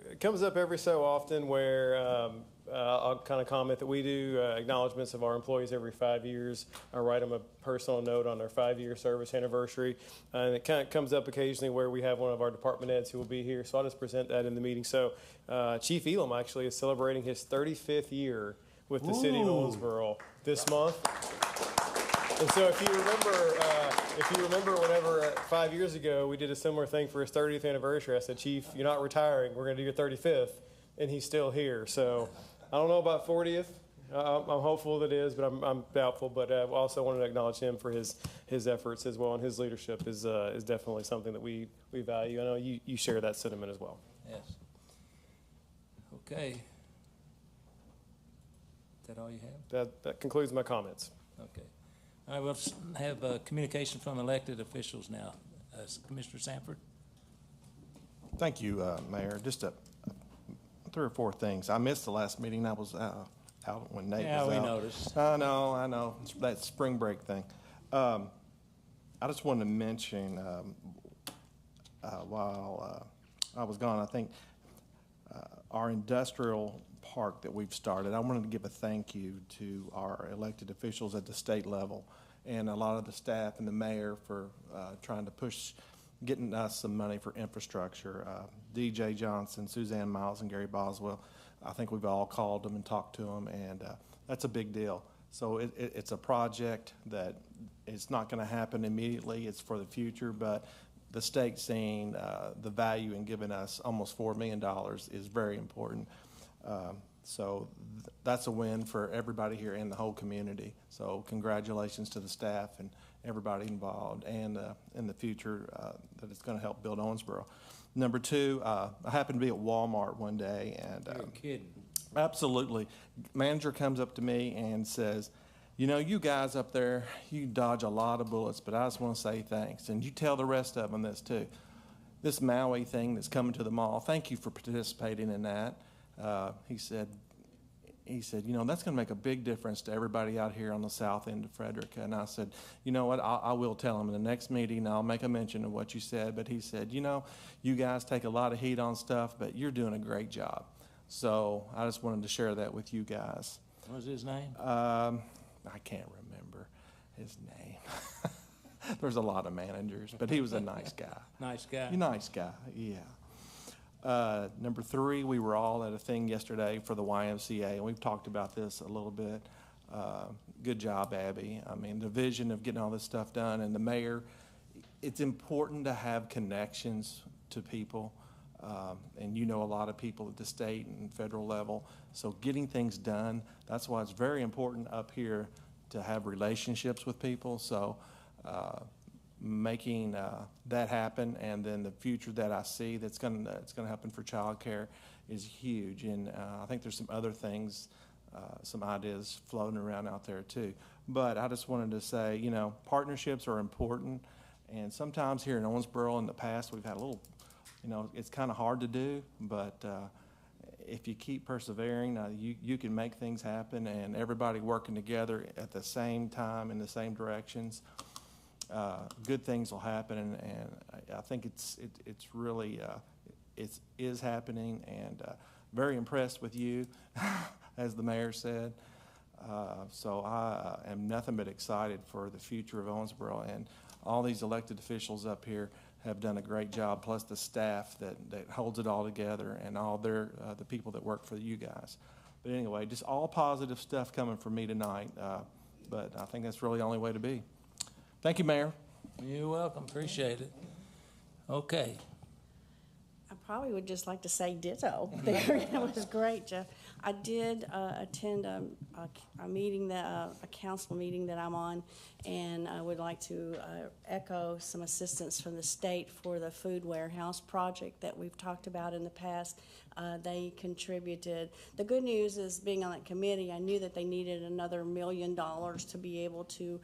it comes up every so often where I'll kind of comment that we do acknowledgments of our employees every 5 years. I write them a personal note on their 5-year service anniversary. And it kind of comes up occasionally where we have one of our department heads who will be here. So I'll just present that in the meeting. So Chief Elam actually is celebrating his 35th year with the city of Owensboro this month. And so if you remember whenever 5 years ago we did a similar thing for his 30th anniversary, I said, Chief, you're not retiring. We're going to do your 35th. And he's still here. So I don't know about 40th. I'm hopeful that it is, but I'm doubtful. But I also wanted to acknowledge him for his efforts as well, and his leadership is definitely something that we value. I know you share that sentiment as well. Yes. Okay. Is that all you have? That concludes my comments. Okay. All right, we'll have communication from elected officials now. Commissioner Sanford. Thank you, Mayor. Just 3 or 4 things. I missed the last meeting. I was out when Nate Yeah, was we out. noticed. I know. It's that spring break thing. I just wanted to mention, while I was gone, I think our industrial park that we've started, I wanted to give a thank you to our elected officials at the state level and a lot of the staff and the mayor for trying to push, getting us some money for infrastructure. DJ Johnson, Suzanne Miles, and Gary Boswell, I think we've all called them and talked to them, and that's a big deal. So it's a project that it's not going to happen immediately. It's for the future, but the state seeing the value in giving us almost $4 million is very important. So that's a win for everybody here and the whole community. So congratulations to the staff and everybody involved, and in the future that it's going to help build Owensboro. Number two, I happened to be at Walmart one day, and You're kidding. absolutely, manager comes up to me and says, you know, you guys up there, you dodge a lot of bullets, but I just want to say thanks. And you tell the rest of them this too. This Maui thing that's coming to the mall, thank you for participating in that. He said, you know, that's going to make a big difference to everybody out here on the south end of Frederica. And I said, you know what, I will tell him in the next meeting, I'll make a mention of what you said. But he said, you know, you guys take a lot of heat on stuff, but you're doing a great job. So I just wanted to share that with you guys. What was his name? I can't remember his name. There's a lot of managers, but he was a nice guy. Nice guy. Nice guy, yeah. Number three, we were all at a thing yesterday for the YMCA, and we've talked about this a little bit. Good job, Abby. I mean, the vision of getting all this stuff done, and the mayor, it's important to have connections to people, and you know a lot of people at the state and federal level. So getting things done, that's why it's very important up here to have relationships with people. So making that happen, and then the future that I see that's going to happen for childcare is huge. And I think there's some other things, some ideas floating around out there too. But I just wanted to say, you know, partnerships are important, and sometimes here in Owensboro in the past we've had a little, you know, it's kind of hard to do, but if you keep persevering, you can make things happen, and everybody working together at the same time in the same directions, good things will happen. And I think it's really it is happening, and very impressed with you, as the mayor said. So I am nothing but excited for the future of Owensboro, and all these elected officials up here have done a great job, plus the staff that holds it all together, and all the people that work for you guys. But anyway, just all positive stuff coming from me tonight, but I think that's really the only way to be. Thank you, Mayor. You're welcome. Appreciate it. Okay. I probably would just like to say ditto there. It was great, Jeff. I did attend a meeting, a council meeting that I'm on, and I would like to echo some assistance from the state for the food warehouse project that we've talked about in the past. They contributed. The good news is, being on that committee, I knew that they needed another $1 million to be able to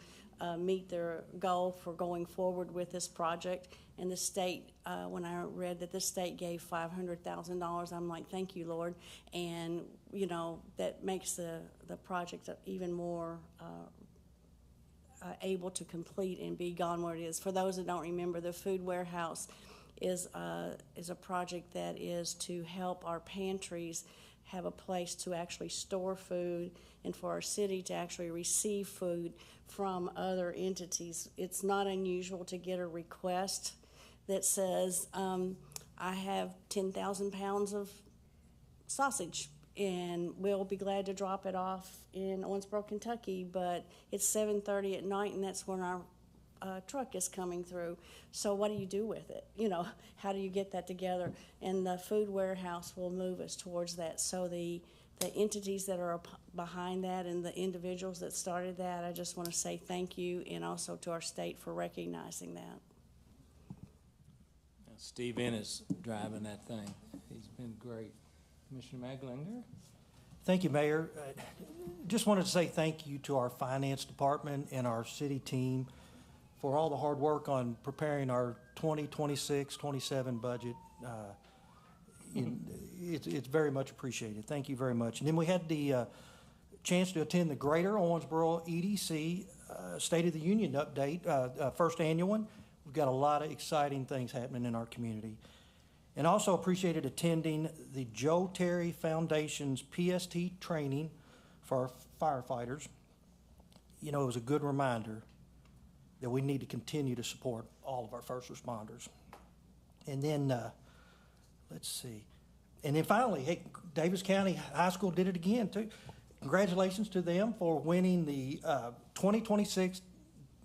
meet their goal for going forward with this project. And the state, when I read that the state gave $500,000, I'm like, thank you, Lord. And, you know, that makes the project even more able to complete and be gone where it is. For those that don't remember, the food warehouse is a project that is to help our pantries have a place to actually store food, and for our city to actually receive food from other entities. It's not unusual to get a request that says, I have 10,000 pounds of sausage, and we'll be glad to drop it off in Owensboro, Kentucky, but it's 7:30 at night, and that's when our truck is coming through. So what do you do with it? You know, how do you get that together? And the food warehouse will move us towards that. So the entities that are behind that and the individuals that started that, I just want to say thank you, and also to our state for recognizing that. Steve Ennis driving that thing. He's been great. Commissioner Maglinger? Thank you, Mayor. Just wanted to say thank you to our finance department and our city team for all the hard work on preparing our 2026-27 budget. It's very much appreciated. Thank you very much. And then we had the chance to attend the Greater Owensboro EDC State of the Union update, first annual one. We've got a lot of exciting things happening in our community. And also appreciated attending the Joe Terry Foundation's PST training for our firefighters. You know, it was a good reminder that we need to continue to support all of our first responders. And then, let's see. And then finally, hey, Davis County High School did it again, too. Congratulations to them for winning the 2026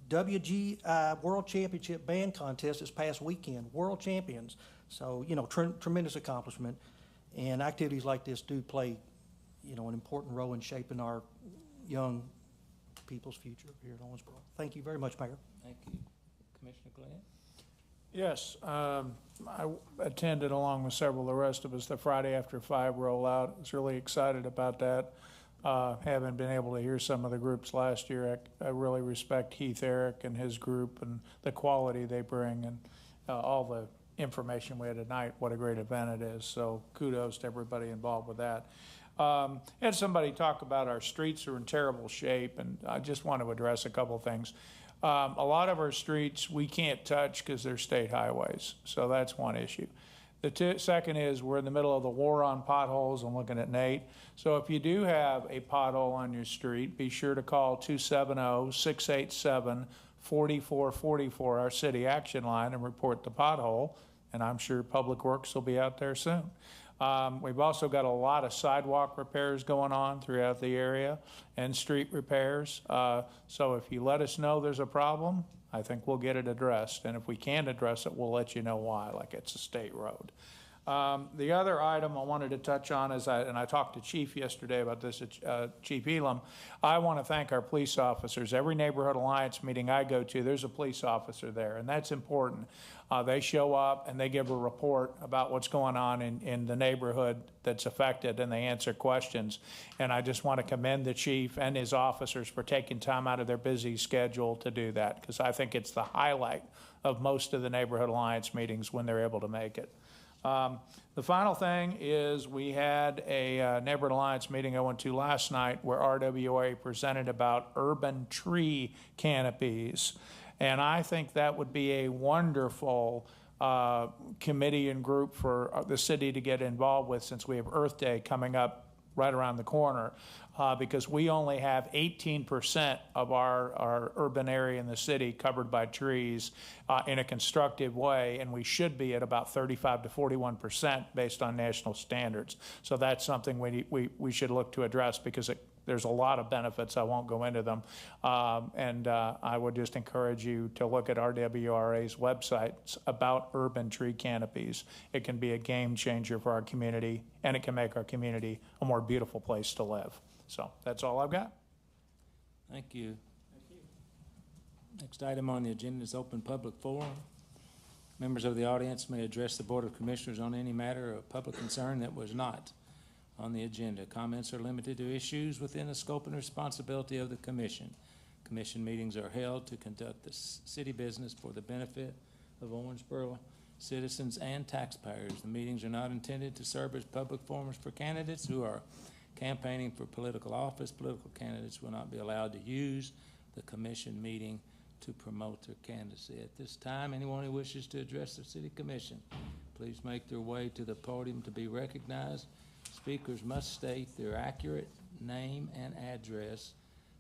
WGI World Championship Band Contest this past weekend. World champions. So, you know, tremendous accomplishment. And activities like this do play, you know, an important role in shaping our young people's future here at Owensboro. Thank you very much, Mayor. Thank you. Commissioner Glenn? Yes, I attended along with several of the rest of us the Friday After 5 rollout. I was really excited about that. Having been able to hear some of the groups last year, I really respect Heath Eric and his group and the quality they bring and all the information we had tonight, what a great event it is. So kudos to everybody involved with that. Had somebody talk about our streets are in terrible shape, and I just want to address a couple things. A lot of our streets we can't touch because they're state highways, so that's one issue. The second is we're in the middle of the war on potholes. I'm looking at Nate. So if you do have a pothole on your street, be sure to call 270-687-4444, our city action line, and report the pothole, and I'm sure Public Works will be out there soon. We've also got a lot of sidewalk repairs going on throughout the area and street repairs. So if you let us know there's a problem, I think we'll get it addressed. And if we can't address it, we'll let you know why, like it's a state road. The other item I wanted to touch on is, and I talked to Chief yesterday about this, Chief Elam. I want to thank our police officers. Every Neighborhood Alliance meeting I go to, there's a police officer there, and that's important. They show up and they give a report about what's going on in the neighborhood that's affected, and they answer questions. And I just want to commend the chief and his officers for taking time out of their busy schedule to do that, because I think it's the highlight of most of the Neighborhood Alliance meetings when they're able to make it. The final thing is we had a Neighborhood Alliance meeting I went to last night where RWA presented about urban tree canopies. And I think that would be a wonderful committee and group for the city to get involved with, since we have Earth Day coming up right around the corner, because we only have 18% of our urban area in the city covered by trees in a constructive way, and we should be at about 35 to 41% based on national standards. So that's something we should look to address, because there's a lot of benefits. I won't go into them. I would just encourage you to look at RWRA's websites about urban tree canopies. It can be a game changer for our community, and it can make our community a more beautiful place to live. So that's all I've got. Thank you. Next item on the agenda is open public forum. Members of the audience may address the Board of Commissioners on any matter of public concern that was not on the agenda. Comments are limited to issues within the scope and responsibility of the commission. Commission meetings are held to conduct the city business for the benefit of Owensboro citizens and taxpayers. The meetings are not intended to serve as public forums for candidates who are campaigning for political office. Political candidates will not be allowed to use the commission meeting to promote their candidacy. At this time, anyone who wishes to address the city commission, please make their way to the podium to be recognized. Speakers must state their accurate name and address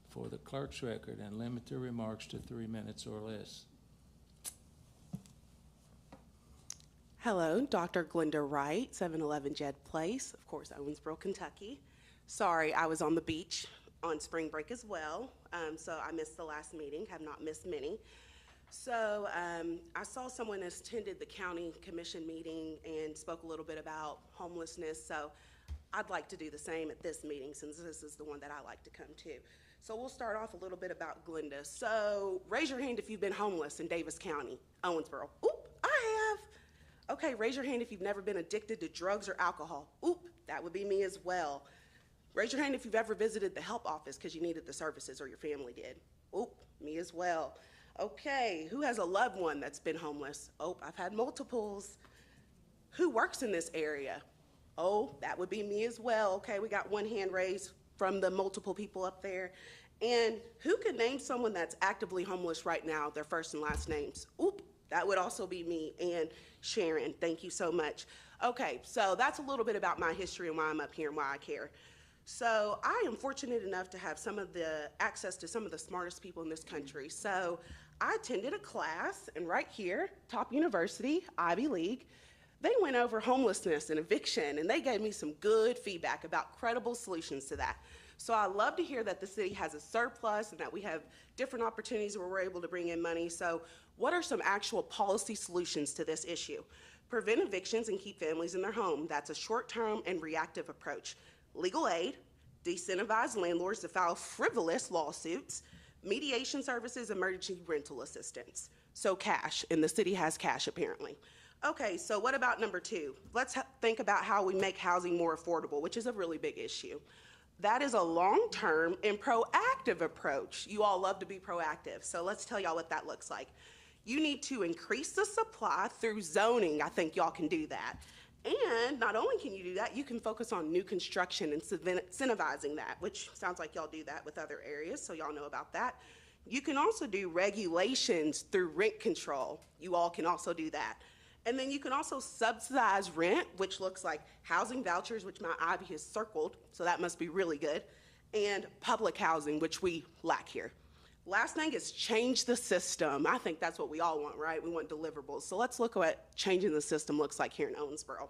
for the clerk's record and limit their remarks to 3 minutes or less. Hello, Dr. Glenda Wright, 711 Jed Place, of course, Owensboro, Kentucky. Sorry, I was on the beach on spring break as well, so I missed the last meeting, have not missed many. So I saw someone attended the county commission meeting and spoke a little bit about homelessness, so I'd like to do the same at this meeting, since this is the one that I like to come to. So we'll start off a little bit about Glenda. So raise your hand if you've been homeless in Davis County, Owensboro. Oop, I have. Okay, raise your hand if you've never been addicted to drugs or alcohol. Oop, that would be me as well. Raise your hand if you've ever visited the help office because you needed the services or your family did. Oop, me as well. Okay, who has a loved one that's been homeless? Oh, I've had multiples. Who works in this area? Oh, that would be me as well. Okay, we got one hand raised. from the multiple people up there. And who can name someone that's actively homeless right now, their first and last names? Oop, that would also be me and Sharon. Thank you so much. Okay, so that's a little bit about my history and why I'm up here and why I care. So I am fortunate enough to have some of the access to some of the smartest people in this country. So I attended a class, and right here, top university, Ivy League, they went over homelessness and eviction, and they gave me some good feedback about credible solutions to that. So I love to hear that the city has a surplus and that we have different opportunities where we're able to bring in money. So what are some actual policy solutions to this issue? Prevent evictions and keep families in their home. That's a short-term and reactive approach. Legal aid, disincentivize landlords to file frivolous lawsuits, mediation services, emergency rental assistance. So cash, and the city has cash apparently. Okay, so what about number two? Let's think about how we make housing more affordable, which is a really big issue. That is a long-term and proactive approach. You all love to be proactive, so let's tell y'all what that looks like. You need to increase the supply through zoning. I think y'all can do that. And not only can you do that, you can focus on new construction and incentivizing that, which sounds like y'all do that with other areas, so y'all know about that. You can also do regulations through rent control. You all can also do that. And then you can also subsidize rent, which looks like housing vouchers, which my Ivy has circled, so that must be really good, and public housing, which we lack here. Last thing is change the system. I think that's what we all want, right? We want deliverables. So let's look at what changing the system looks like here in Owensboro.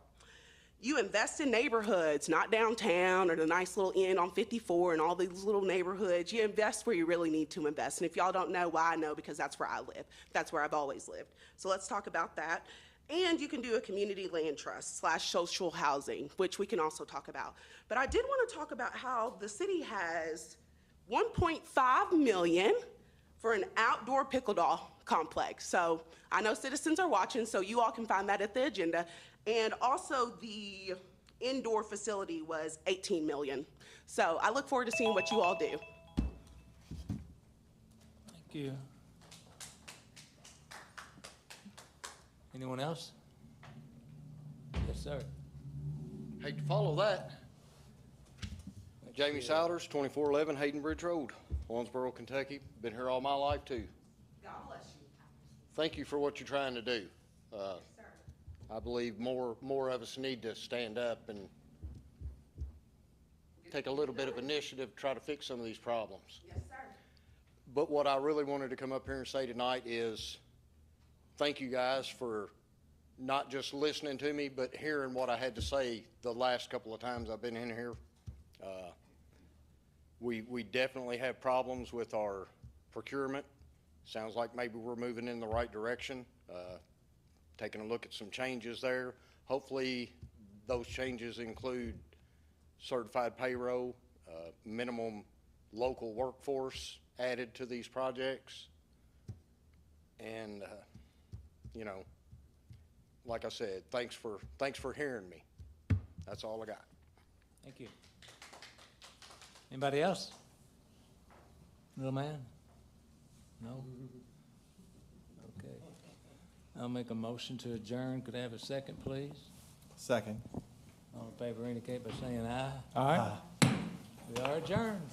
You invest in neighborhoods, not downtown or the nice little inn on 54 and all these little neighborhoods. You invest where you really need to invest. And if y'all don't know why, I know because that's where I live. That's where I've always lived. So let's talk about that. And you can do a community land trust / social housing, which we can also talk about. But I did want to talk about how the city has $1.5 million for an outdoor pickleball complex. So I know citizens are watching, so you all can find that at the agenda. And also the indoor facility was $18 million. So I look forward to seeing what you all do. Thank you. Anyone else? Yes, sir. Hate to follow that. Jamie Souders, 2411 Hayden Bridge Road, Owensboro, Kentucky. Been here all my life, too. God bless you. Thank you for what you're trying to do. I believe more of us need to stand up and take a little bit of initiative to try to fix some of these problems. Yes, sir. But what I really wanted to come up here and say tonight is thank you guys for not just listening to me, but hearing what I had to say the last couple of times I've been in here. We definitely have problems with our procurement. Sounds like maybe we're moving in the right direction. Taking a look at some changes there. Hopefully those changes include certified payroll, minimum local workforce added to these projects. And, you know, like I said, thanks for hearing me. That's all I got. Thank you. Anybody else? Little man? No? Okay. I'll make a motion to adjourn. Could I have a second, please? Second. All in favor indicate by saying aye. Aye. We are adjourned.